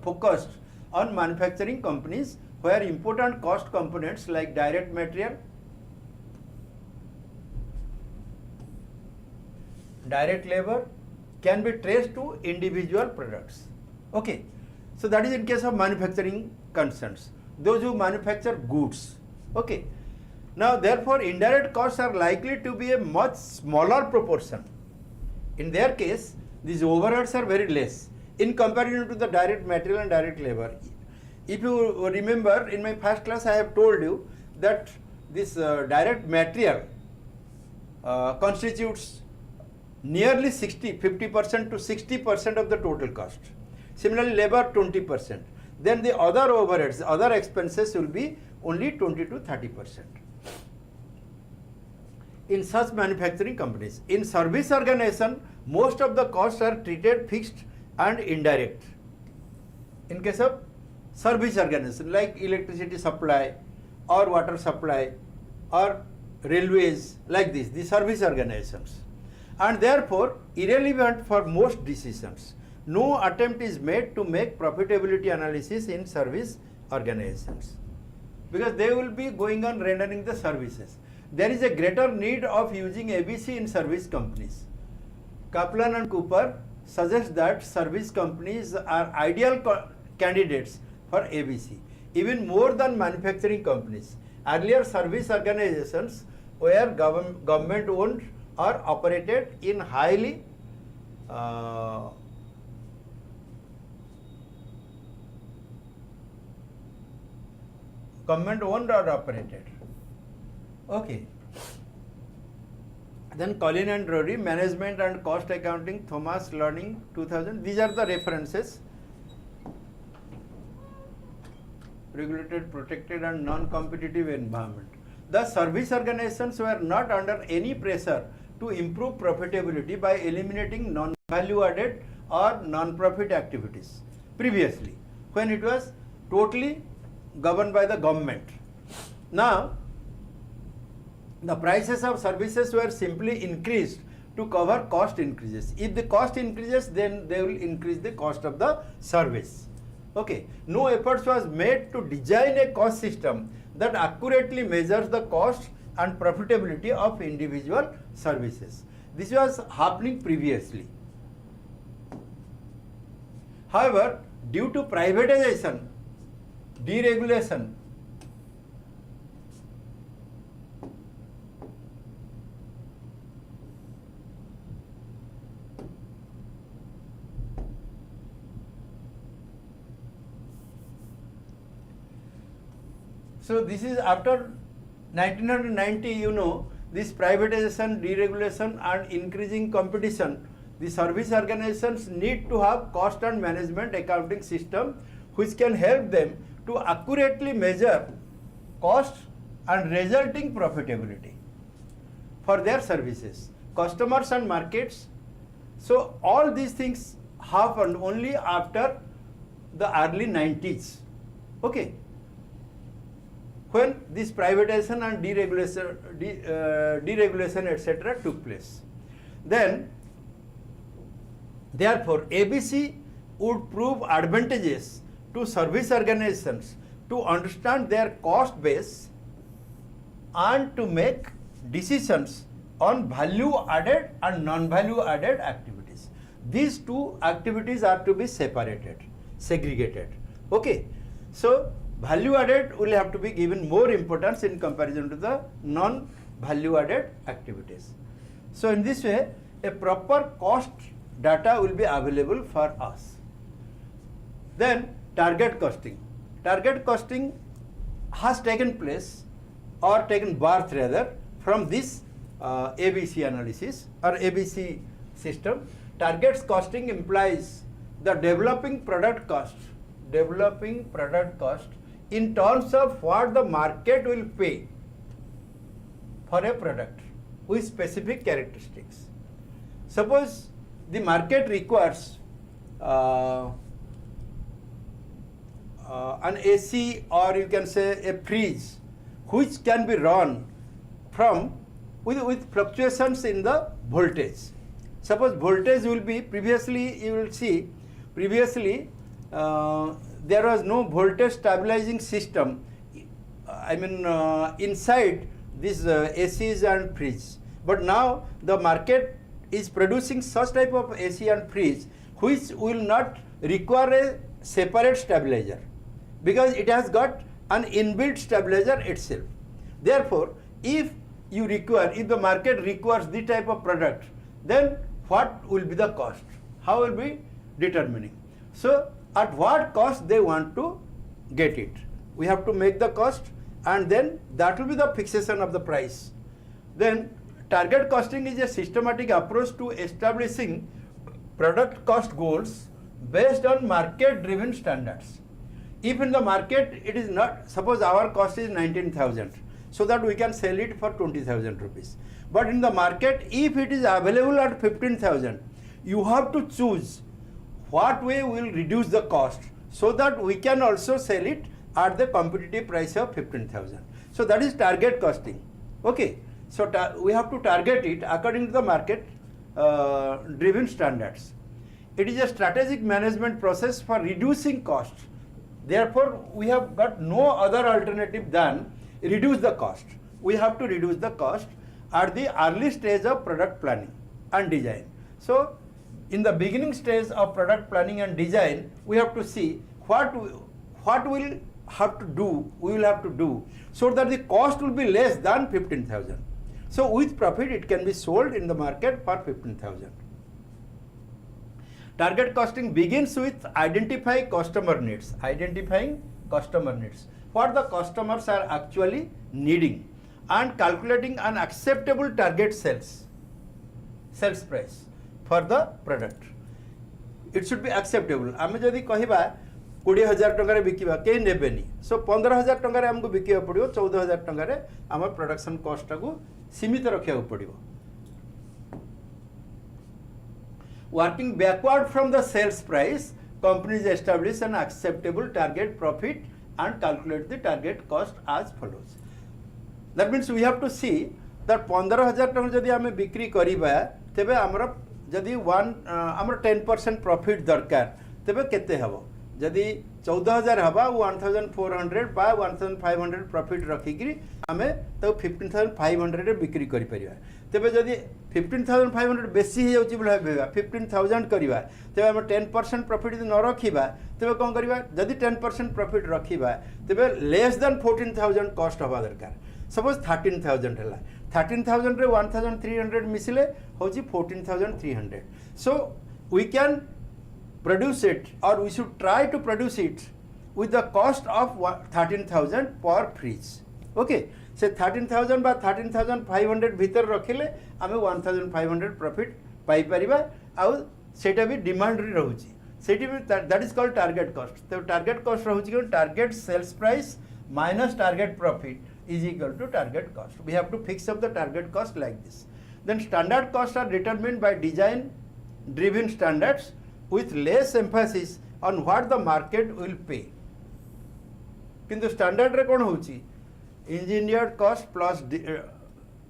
focused on manufacturing companies where important cost components like direct material, direct labor can be traced to individual products. Okay, so that is in case of manufacturing concerns, those who manufacture goods. Okay, now therefore indirect costs are likely to be a much smaller proportion. In their case, these overheads are very less in comparison to the direct material and direct labor. If you remember, in my first class I have told you that this direct material constitutes nearly 50% to 60% of the total cost. Similarly, labor 20%. Then the other overheads, other expenses will be only 20 to 30%. In such manufacturing companies, in service organization, most of the costs are treated fixed and indirect. In case of service organization like electricity supply or water supply or railways, like this, the service organizations, and therefore irrelevant for most decisions. No attempt is made to make profitability analysis in service organizations because they will be going on rendering the services. There is a greater need of using ABC in service companies. Kaplan and Cooper suggest that service companies are ideal candidates for ABC, even more than manufacturing companies. Earlier service organizations were government owned or operated in highly government owned or operated. Okay. Then Collin and Rory, Management and Cost Accounting, Thomas Learning, 2000. These are the references. Regulated, protected and non-competitive environment. The service organizations were not under any pressure to improve profitability by eliminating non-value added or non-profit activities previously, when it was totally governed by the government. Now, the prices of services were simply increased to cover cost increases. If the cost increases, then they will increase the cost of the service. Okay. No efforts was made to design a cost system that accurately measures the cost and profitability of individual services. This was happening previously. However, due to privatization, deregulation, so this is after 1990, you know, this privatization, deregulation and increasing competition, the service organizations need to have cost and management accounting system which can help them to accurately measure cost and resulting profitability for their services, customers and markets. So all these things happened only after the early 90s. Okay. When this privatization and deregulation etc. took place. Then, therefore, ABC would prove advantageous to service organizations to understand their cost base and to make decisions on value added and non-value added activities. These two activities are to be separated, segregated. Okay. So, value added will have to be given more importance in comparison to the non-value added activities. So in this way, a proper cost data will be available for us. Then target costing. Target costing has taken place or taken birth rather from this ABC analysis or ABC system. Target costing implies the developing product cost in terms of what the market will pay for a product with specific characteristics. Suppose the market requires an AC or you can say a fridge which can be run from with fluctuations in the voltage. Suppose voltage will be, previously you will see, previously there was no voltage stabilizing system, I mean inside these ACs and fridge. But now the market is producing such type of AC and fridge which will not require a separate stabilizer, because it has got an inbuilt stabilizer itself. Therefore, if the market requires this type of product, then what will be the cost? How will be determining? So, at what cost they want to get it? We have to make the cost, and then that will be the fixation of the price. Then, target costing is a systematic approach to establishing product cost goals based on market driven standards. If in the market it is not, suppose our cost is 19,000, so that we can sell it for 20,000 rupees. But in the market, if it is available at 15,000, you have to choose what way will reduce the cost, so that we can also sell it at the competitive price of 15,000. So that is target costing. Okay. So we have to target it according to the market driven standards. It is a strategic management process for reducing costs. Therefore, we have got no other alternative than reduce the cost. We have to reduce the cost at the early stage of product planning and design. So, in the beginning stage of product planning and design, we have to see what we'll have to do, so that the cost will be less than 15,000. So, with profit, it can be sold in the market for 15,000. Target costing begins with identifying customer needs. Identifying customer needs. What the customers are actually needing, and calculating an acceptable target sales price for the product. It should be acceptable. आमे जदि कहिबा 20,000 टंका रे बिकिबा के नेबेनी, सो 15,000 टंका रे हमको बिकिबा पड़ियो, 14,000 टंका रे हमर प्रोडक्शन कॉस्ट को सीमित रखिया पड़ियो. Working backward from the sales price, companies establish an acceptable target profit and calculate the target cost as follows. That means we have to see that 15,000 टंका जदि आमे बिक्री करिबा, तेबे हमर जदि 10% प्रॉफिट दरकार, तेबे केते हबो? जदि 14,000 हबा 1,400 बा 1,500 प्रॉफिट रखिकरी आमे तो 15,500 रे बिक्री करि परिबा. तेबे जदि 15,500 बेसी हे जाउची बोला हेबा 15,000 करिबा, तेबे हम 10% प्रॉफिट न रखिबा, तेबे कोन करिबा? जदि 10% प्रॉफिट रखिबा, तेबे लेस देन 14,000 कॉस्ट हबा दरकार. सपोज 13,000 हला, 13,000 रे 1,300 मिसले होची 14,300. So we can produce it, or we should try to produce it with the cost of 13,000 per fridge. Okay, से 13,000 बा 13,500 भीतर रखिले आमे 1,500 प्रॉफिट पाई परिबा, आउ सेटा भी डिमांड रे रहउची. सेटी भी that is called target cost. तो टारगेट कॉस्ट रहउची कि target sales price minus target profit is equal to target cost. We have to fix up the target cost like this. Then standard costs are determined by design driven standards with less emphasis on what the market will pay. किंतु standard रे कोन होची? Engineered cost plus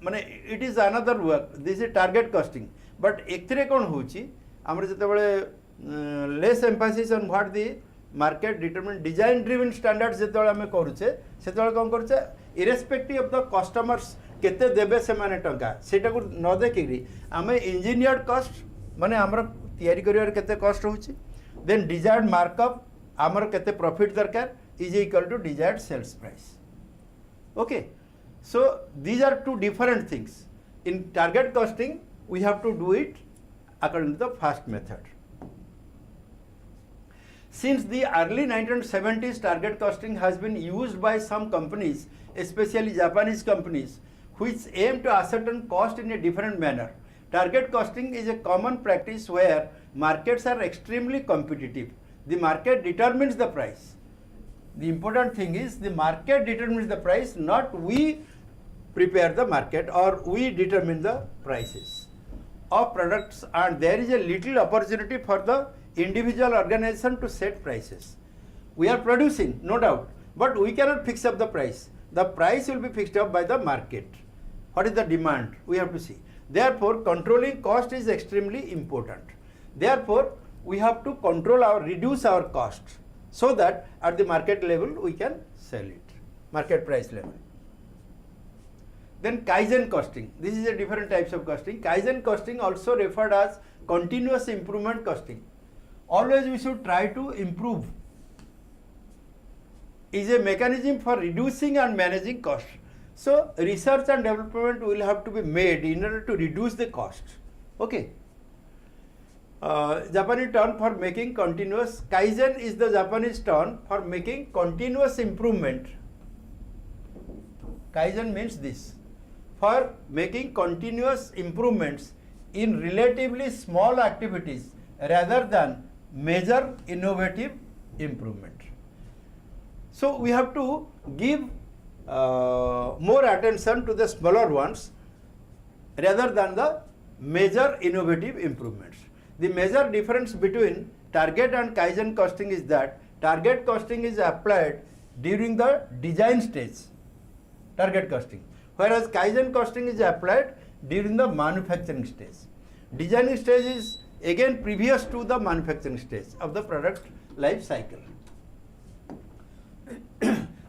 माने it is another work. This is target costing. But एकरे कोन होची? हमर जते बेले less emphasis on what the market determined design driven standards जेतोळे हमें करूचे, सेतोळे कोन करूचे? Irrespective of the customers केते देबे से माने टंका, सेटा को न देखिरी आमे इंजीनियर्ड कॉस्ट माने हमर तयारी करिवार केते कॉस्ट होची, देन डिजायर्ड मार्कअप हमर केते प्रॉफिट दरकार is equal to desired sales price. Okay, so these are two different things. In target costing we have to do it according to the first method. Since the early 1970s, target costing has been used by some companies, especially Japanese companies, which aim to ascertain cost in a different manner. Target costing is a common practice where markets are extremely competitive. The market determines the price. The important thing is the market determines the price, not we prepare the market or we determine the prices of products, and there is a little opportunity for the individual organization to set prices. We are producing, no doubt, but we cannot fix up the price. The price will be fixed up by the market. What is the demand? We have to see. Therefore, controlling cost is extremely important. Therefore, we have to reduce our cost so that at the market level we can sell it, market price level. Then Kaizen costing. This is a different types of costing. Kaizen costing, also referred as continuous improvement costing. Always we should try to improve. Is a mechanism for reducing and managing cost. So research and development will have to be made in order to reduce the cost. Okay. Japanese term for making continuous. Kaizen is the Japanese term for making continuous improvement. Kaizen means this. For making continuous improvements in relatively small activities rather than major innovative improvement. So we have to give more attention to the smaller ones rather than the major innovative improvements. The major difference between target and Kaizen costing is that target costing is applied during the design stage, target costing, whereas Kaizen costing is applied during the manufacturing stage. Designing stage is again previous to the manufacturing stage of the product life cycle.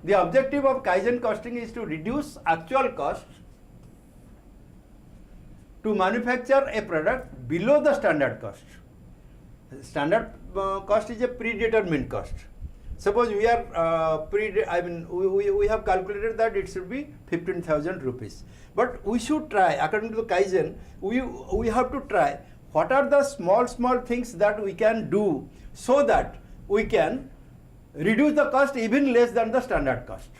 The objective of Kaizen costing is to reduce actual cost to manufacture a product below the standard cost. Standard cost is a predetermined cost. Suppose we are we have calculated that it should be 15,000 rupees. But we should try, according to the Kaizen, we have to try what are the small things that we can do so that we can reduce the cost even less than the standard cost.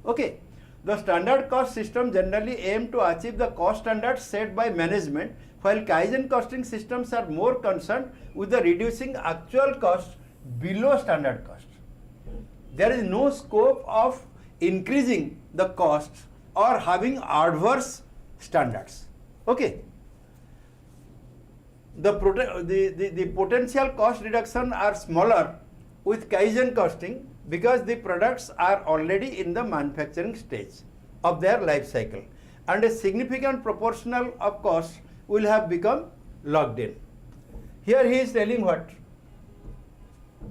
Okay. The standard cost system generally aim to achieve the cost standards set by management, while Kaizen costing systems are more concerned with the reducing actual cost below standard cost. There is no scope of increasing the costs or having adverse standards. Okay. The potential cost reduction are smaller with Kaizen costing because the products are already in the manufacturing stage of their life cycle and a significant proportional of costs will have become locked in. Here he is telling what?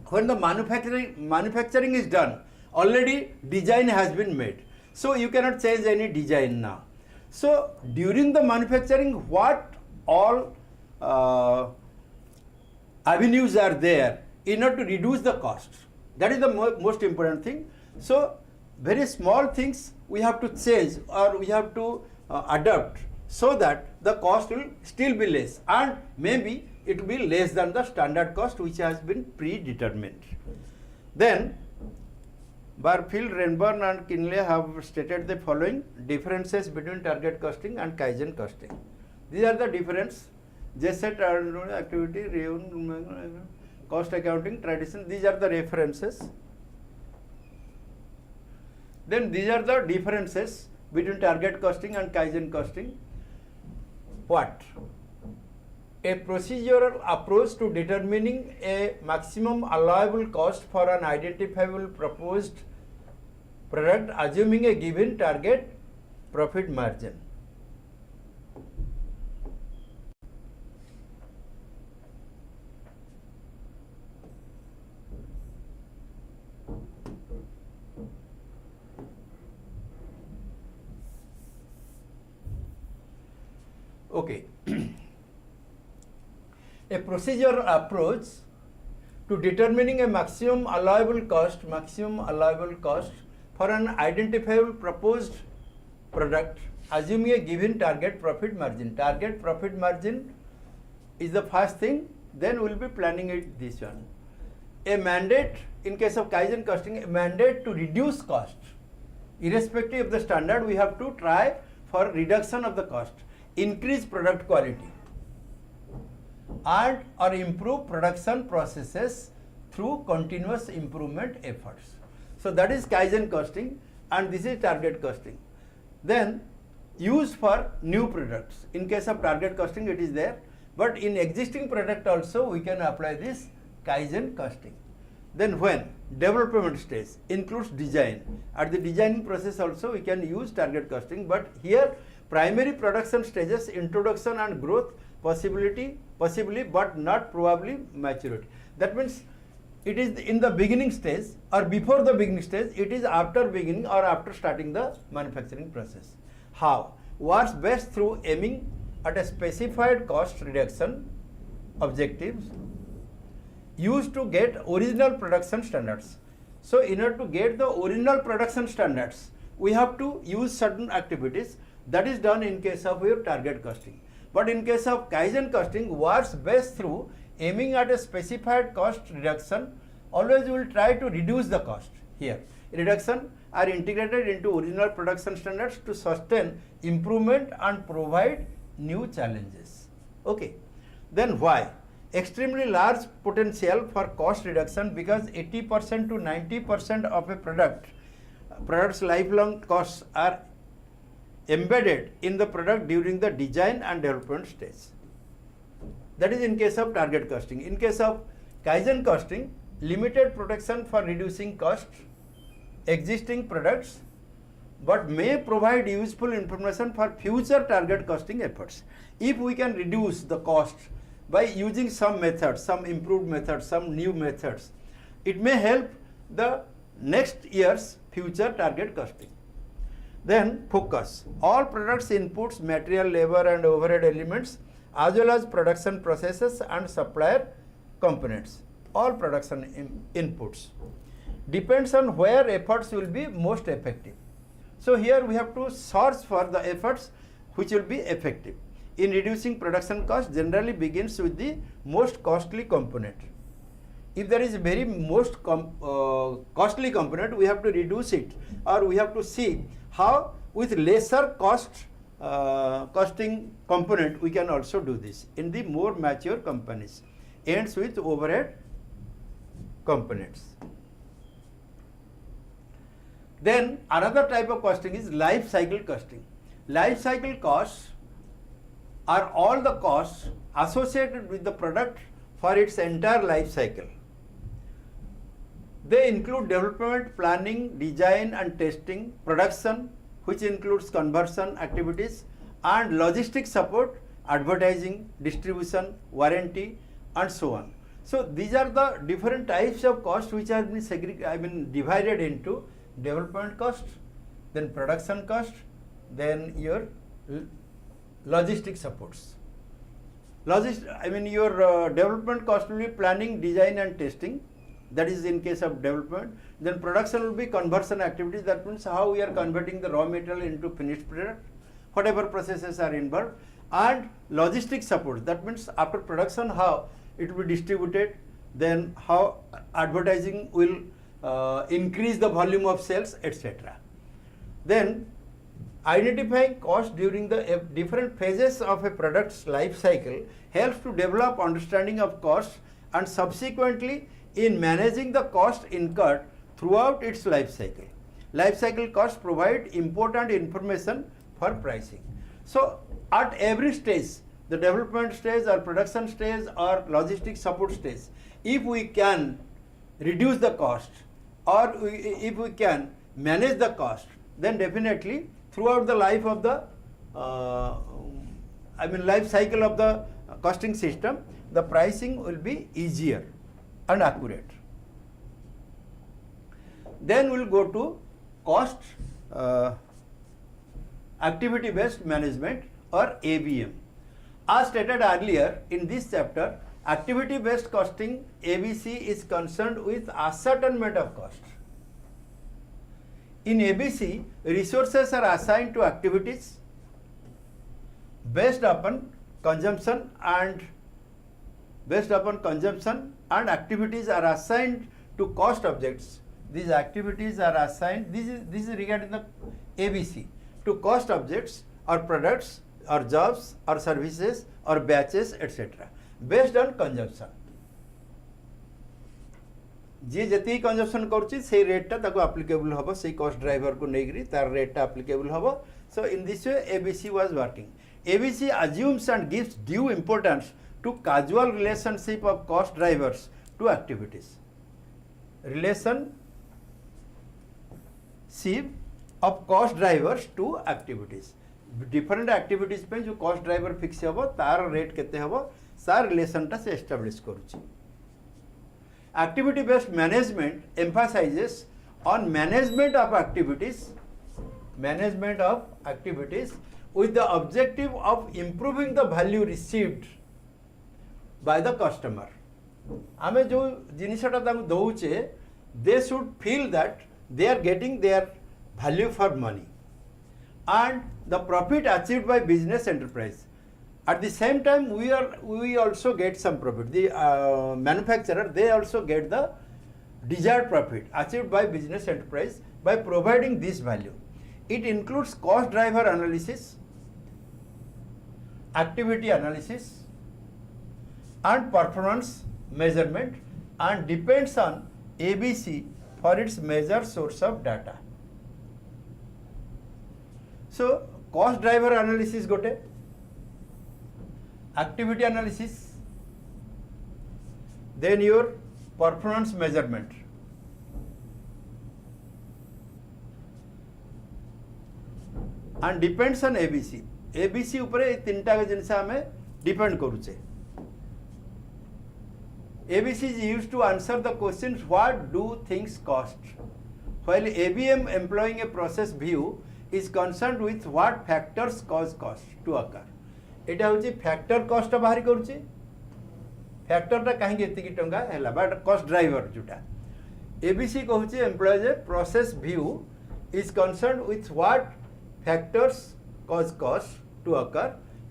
When the manufacturing is done, already design has been made. So you cannot change any design now. So during the manufacturing, what all avenues are there in order to reduce the cost? That is the most important thing. So very small things we have to change or we have to adapt so that the cost will still be less and maybe it will be less than the standard cost which has been predetermined. Then Barfield, Renburn and Kinley have stated the following differences between target costing and Kaizen costing. These are the difference. Jet activity, cost accounting, tradition, these are the references. Then these are the differences between target costing and Kaizen costing. What? A procedural approach to determining a maximum allowable cost for an identifiable proposed product assuming a given target profit margin. Okay. A procedural approach to determining a maximum allowable cost for an identifiable proposed product assuming a given target profit margin. Target profit margin is the first thing, then we will be planning it this one. A mandate, in case of Kaizen costing, a mandate to reduce cost. Irrespective of the standard, we have to try for reduction of the cost, increase product quality and or improve production processes through continuous improvement efforts. So that is Kaizen costing and this is target costing. Then used for new products. In case of target costing it is there, but in existing product also we can apply this Kaizen costing. Then when development stage includes design, at the designing process also we can use target costing, but here primary production stages, introduction and growth, possibly but not probably maturity. That means it is in the beginning stage or before the beginning stage, it is after beginning or after starting the manufacturing process. How? Works best through aiming at a specified cost reduction objectives used to get original production standards. So in order to get the original production standards, we have to use certain activities. That is done in case of your target costing. But in case of Kaizen costing, works best through aiming at a specified cost reduction. Always we will try to reduce the cost here. Reduction are integrated into original production standards to sustain improvement and provide new challenges. Okay. Then why? Extremely large potential for cost reduction, because 80% to 90% of a product's lifelong costs are embedded in the product during the design and development stage. That is in case of target costing. In case of Kaizen costing, limited protection for reducing cost existing products, but may provide useful information for future target costing efforts. If we can reduce the cost by using some methods, some improved methods, some new methods, it may help the next year's future target costing. Then focus. All products inputs, material, labor and overhead elements, as well as production processes and supplier components. All production inputs depends on where efforts will be most effective. So here we have to search for the efforts which will be effective. In reducing production cost, generally begins with the most costly component. If there is a very most costly component, we have to reduce it, or we have to see how with lesser costing component we can also do this. In the more mature companies, ends with overhead components. Then another type of costing is life cycle costing. Life cycle costs are all the costs associated with the product for its entire life cycle. They include development, planning, design and testing, production, which includes conversion activities, and logistics support, advertising, distribution, warranty and so on. So these are the different types of costs which have been divided into development cost, then production cost, then your logistic supports. Your development cost will be planning, design and testing. That is in case of development. Then production will be conversion activities. That means how we are converting the raw material into finished product, whatever processes are involved. And logistic support. That means after production, how it will be distributed, then how advertising will increase the volume of sales, etc. Then identifying cost during the different phases of a product's life cycle helps to develop understanding of cost, and subsequently in managing the cost incurred throughout its life cycle. Life cycle costs provide important information for pricing. So at every stage, the development stage or production stage or logistic support stage, if we can reduce the cost or if we can manage the cost, then definitely throughout the life of the life cycle of the costing system, the pricing will be easier and accurate. Then we'll go to cost activity based management or ABM. As stated earlier in this chapter, activity based costing ABC is concerned with ascertainment of cost. In ABC, resources are assigned to activities based upon consumption and activities are assigned to cost objects. These activities are assigned, this is regarding the ABC, to cost objects or products or jobs or services or batches, etc. based on consumption. जे जति consumption करूची से rate टा ताको applicable हबो, से cost driver को Negri तार rate टा एप्लीकेबल हबो. So in this way ABC was working. ABC assumes and gives due importance to causal relationship of cost drivers to activities. Relationship of cost drivers to activities. Different activities पे जो cost driver fix हे तार rate केते हे सार relation टा से establish करूची activity based management emphasises on management of activities with the objective of improving the value received by the customer. आमे जो जिनिसटा तांको दउचे they should feel that they are getting their value for money and the profit achieved by business enterprise. At the same time we also get some profit. The manufacturer, they also get the desired profit achieved by business enterprise by providing this value. It includes cost driver analysis, activity analysis and performance measurement and depends on ABC for its major source of data. So cost driver analysis gote, activity analysis, then your performance measurement. And depends on ABC. ABC उपरे तीनटा जिनसा हमें depend करूचे. ABC is used to answer the questions what do things cost, while ABM employing a process view is concerned with what factors cause cost to occur. एटा होची factor cost बाहरी करूचे. Factor टा कहीं एतिकी टंगा हैला बट कॉस्ट ड्राइवर जोटा ABC कहूचे employs a process view is concerned with what factors cause cost to occur.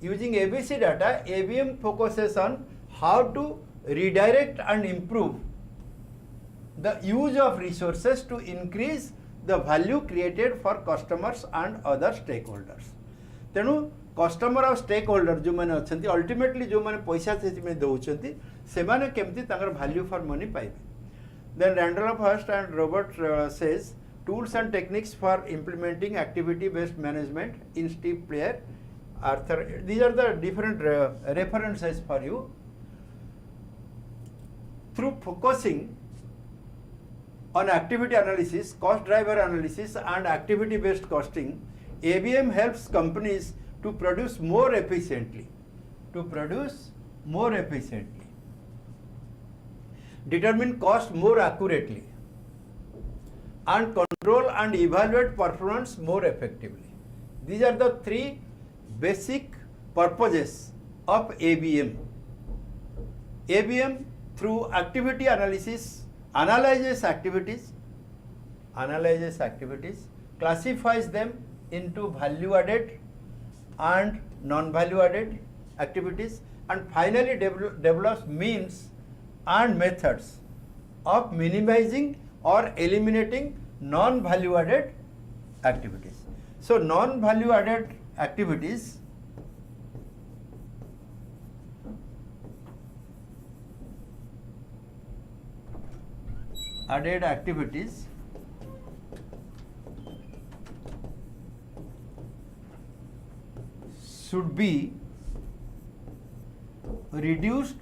Using ABC data, ABM focuses on how to redirect and improve the use of resources to increase the value created for customers and other stakeholders. तेणु customer और stake holder जो मैंने अच्छे ultimately जो मैंने पैसा से दौरान से केमती वैल्यू फॉर मनी पाइबे. Then Randall first and Robert says tools and techniques for implementing activity based management in Steve Player Arthur. These are the different references for you. Through focusing on activity analysis, cost driver analysis and activity based costing, ABM helps companies to produce more efficiently, determine cost more accurately and control and evaluate performance more effectively. These are the three basic purposes of ABM. ABM through activity analysis analyzes activities, classifies them into value added and non-value added activities, and finally develops means and methods of minimizing or eliminating non-value added activities. So non-value added activities should be reduced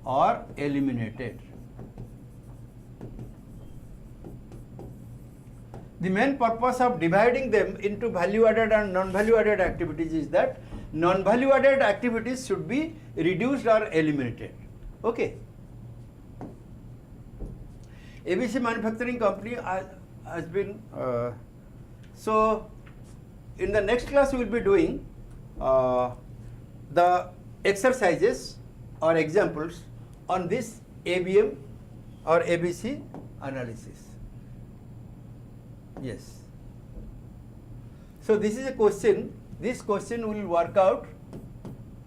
or eliminated. The main purpose of dividing them into value added and non-value added activities is that non-value added activities should be reduced or eliminated. Okay. ABC manufacturing company has been so in the next class we will be doing the exercises or examples on this ABM or ABC analysis. Yes. So this is a question. This question will work out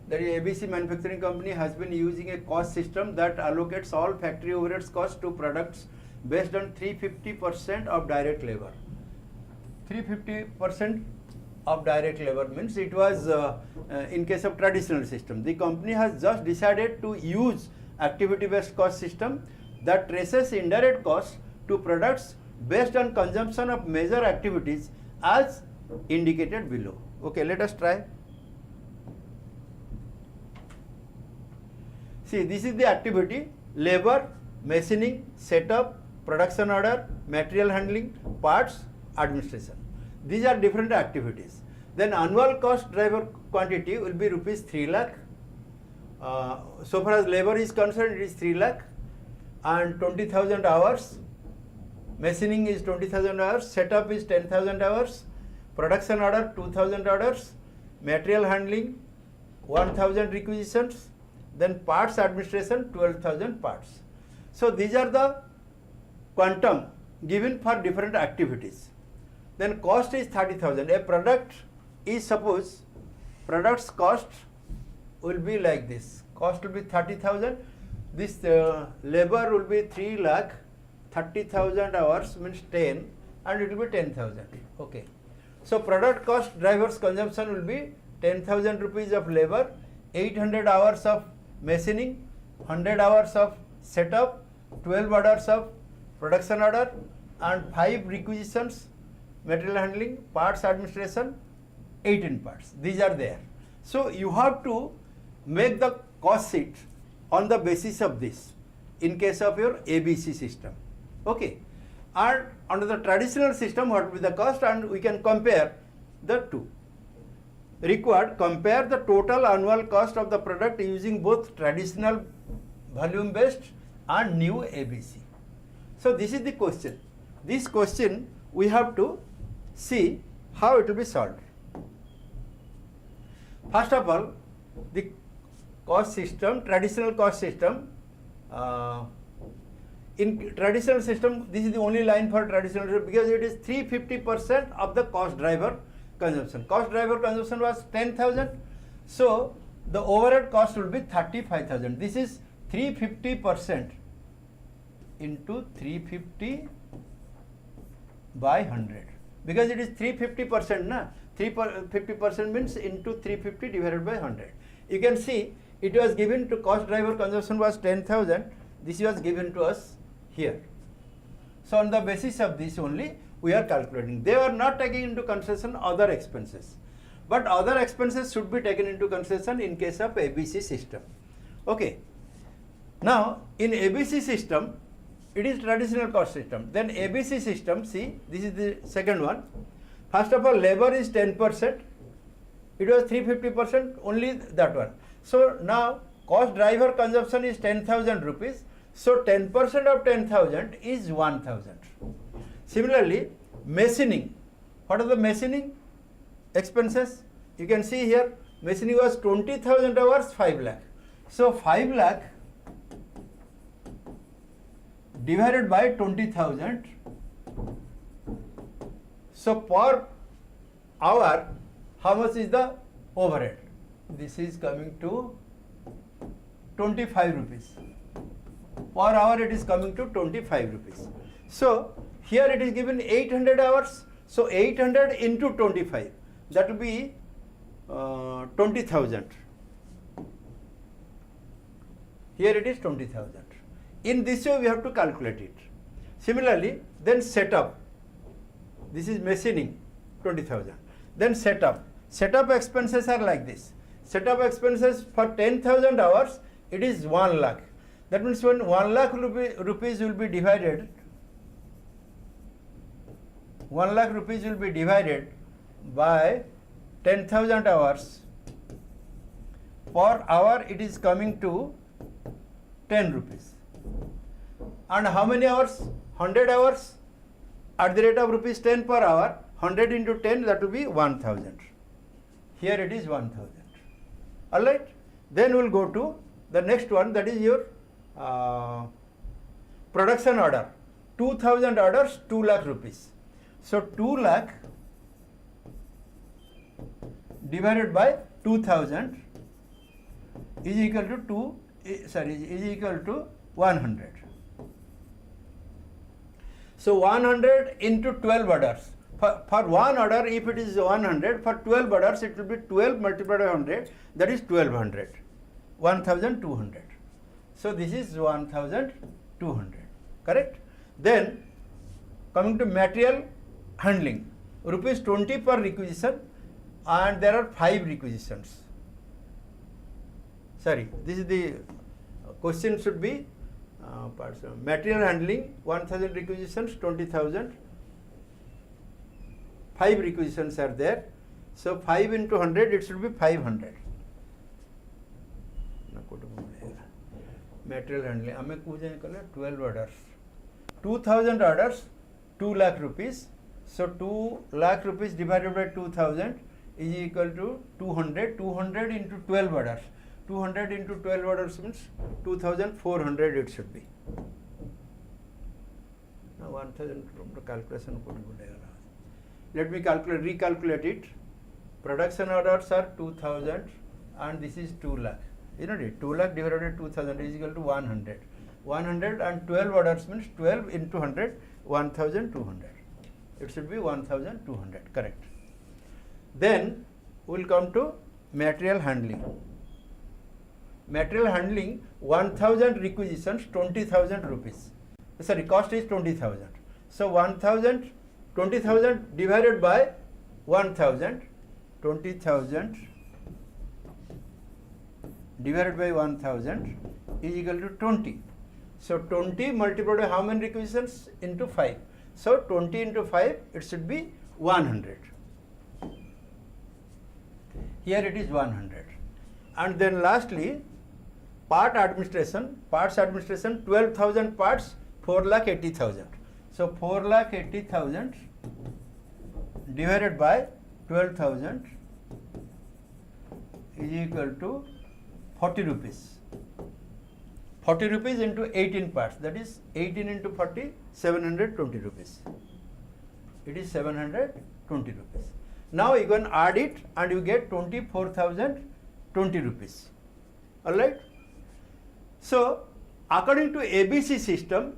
that ABC manufacturing company has been using a cost system that allocates all factory overheads cost to products based on 350% of direct labor. 350% of direct labor means it was in case of traditional system. The company has just decided to use activity based cost system that traces indirect costs to products based on consumption of major activities as indicated below. Okay, let us try. See, this is the activity: labor, machining, setup, production order, material handling, parts, administration. These are different activities. Then annual cost driver quantity will be rupees 3 lakh. So far as labor is concerned, it is 3 lakh and 20,000 hours. Machining is 20,000 hours. Setup is 10,000 hours. Production order 2,000 orders. Material handling 1,000 requisitions. Then parts administration 12,000 parts. So these are the quantum given for different activities. Then cost is 30,000. A product is, suppose product's cost will be like this. Cost will be 30,000. This labor will be 3 lakh. 30,000 hours means 10 and it will be 10,000. Okay. So product cost drivers consumption will be 10,000 rupees of labor, 800 hours of machining, 100 hours of setup, 12 orders of production order and 5 requisitions, material handling, parts administration, 18 parts. These are there. So you have to make the cost sheet on the basis of this in case of your ABC system. Okay. And under the traditional system, what will be the cost, and we can compare the two. Required, compare the total annual cost of the product using both traditional volume based and new ABC. So this is the question. This question we have to see how it will be solved. First of all, the cost system, traditional cost system. In traditional system, this is the only line for traditional system because it is 350% of the cost driver consumption. Cost driver consumption was 10,000. So the overhead cost will be 35,000. This is 350% into 350 by 100 because it is 350%. Na? 350% means into 350 divided by 100. You can see it was given to cost driver consumption was 10,000. This was given to us here. So on the basis of this only we are calculating. They are not taking into consideration other expenses, but other expenses should be taken into consideration in case of ABC system. Okay. Now in ABC system it is traditional cost system. Then ABC system, see this is the second one. First of all, labor is 10%. It was 350% only that one. So now cost driver consumption is 10,000 rupees. So 10% of 10,000 is 1,000. Similarly, machining. What are the machining expenses? You can see here, machining was 20,000 hours, 5 lakh. So 5 lakh divided by 20,000. So per hour, how much is the overhead? This is coming to 25 rupees. Per hour it is coming to 25 rupees. So here it is given 800 hours. So 800 into 25, that will be 20,000. Here it is 20,000. In this way we have to calculate it. Similarly, then setup. This is machining, 20,000. Then setup. Setup expenses are like this. Setup expenses for 10,000 hours, it is 1 lakh. That means when 1 lakh rupees will be divided, 1 lakh rupees will be divided by 10,000 hours. Per hour it is coming to 10 rupees. And how many hours? 100 hours at the rate of rupees 10 per hour. 100 into 10, that will be 1,000. Here it is 1,000. Alright. Then we will go to the next one, that is your production order. 2,000 orders, 2 lakh rupees. So 2 lakh divided by 2,000 is equal to is equal to 100. So 100 into 12 orders. For one order, if it is 100, for 12 orders it will be 12 multiplied by 100, that is 1200. 1,200. So this is 1,200. Correct? Then coming to material handling, rupees 20 per requisition, and there are 5 requisitions. Sorry, this is the question should be material handling 1,000 requisitions, 20,000, 5 requisitions are there. So 5 into 100, it should be 500. Material handling, हमें कुछ नहीं करना 12 orders, 2000 orders, 2 lakh rupees. So 2 lakh rupees divided by 2000 is equal to 200. 200 into 12 orders. 200 into 12 orders means 2400 it should be. Now 1000 calculation. Let me recalculate it. Production orders are 2000 and this is 2 lakh. You know it, 2 lakh divided by 2000 is equal to 100. 100 and 12 orders means 12 into 100, 1200. It should be 1200, correct. Then we will come to material handling. Material handling, 1000 requisitions, 20,000 rupees. Sorry, cost is 20,000. So 20,000 divided by 1000, 20,000 divided by 1000 is equal to 20. So 20 multiplied by how many requisitions? Into 5. So 20 into 5, it should be 100. Here it is 100. And then lastly, parts administration, 12,000 parts, 4,80,000. So 4,80,000 divided by 12,000 is equal to 40 rupees. 40 rupees into 18 parts, that is 18 into 40, 720 rupees. It is 720 rupees. Now you can add it and you get 24,020 rupees. Alright. So according to ABC system,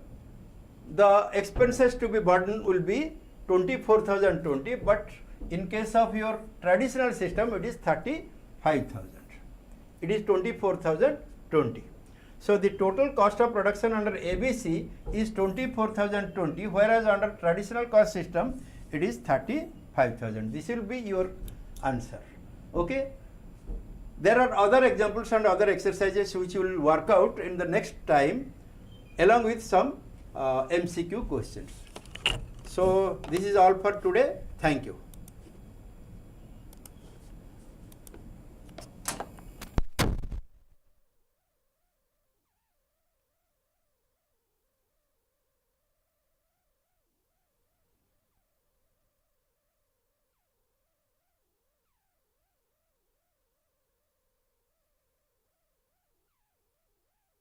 the expenses to be burdened will be 24,020, but in case of your traditional system, it is 35,000. It is 24,020. So the total cost of production under ABC is 24,020, whereas under traditional cost system, it is 35,000. This will be your answer. Okay. There are other examples and other exercises which you will work out in the next time, along with some MCQ questions. So this is all for today. Thank you.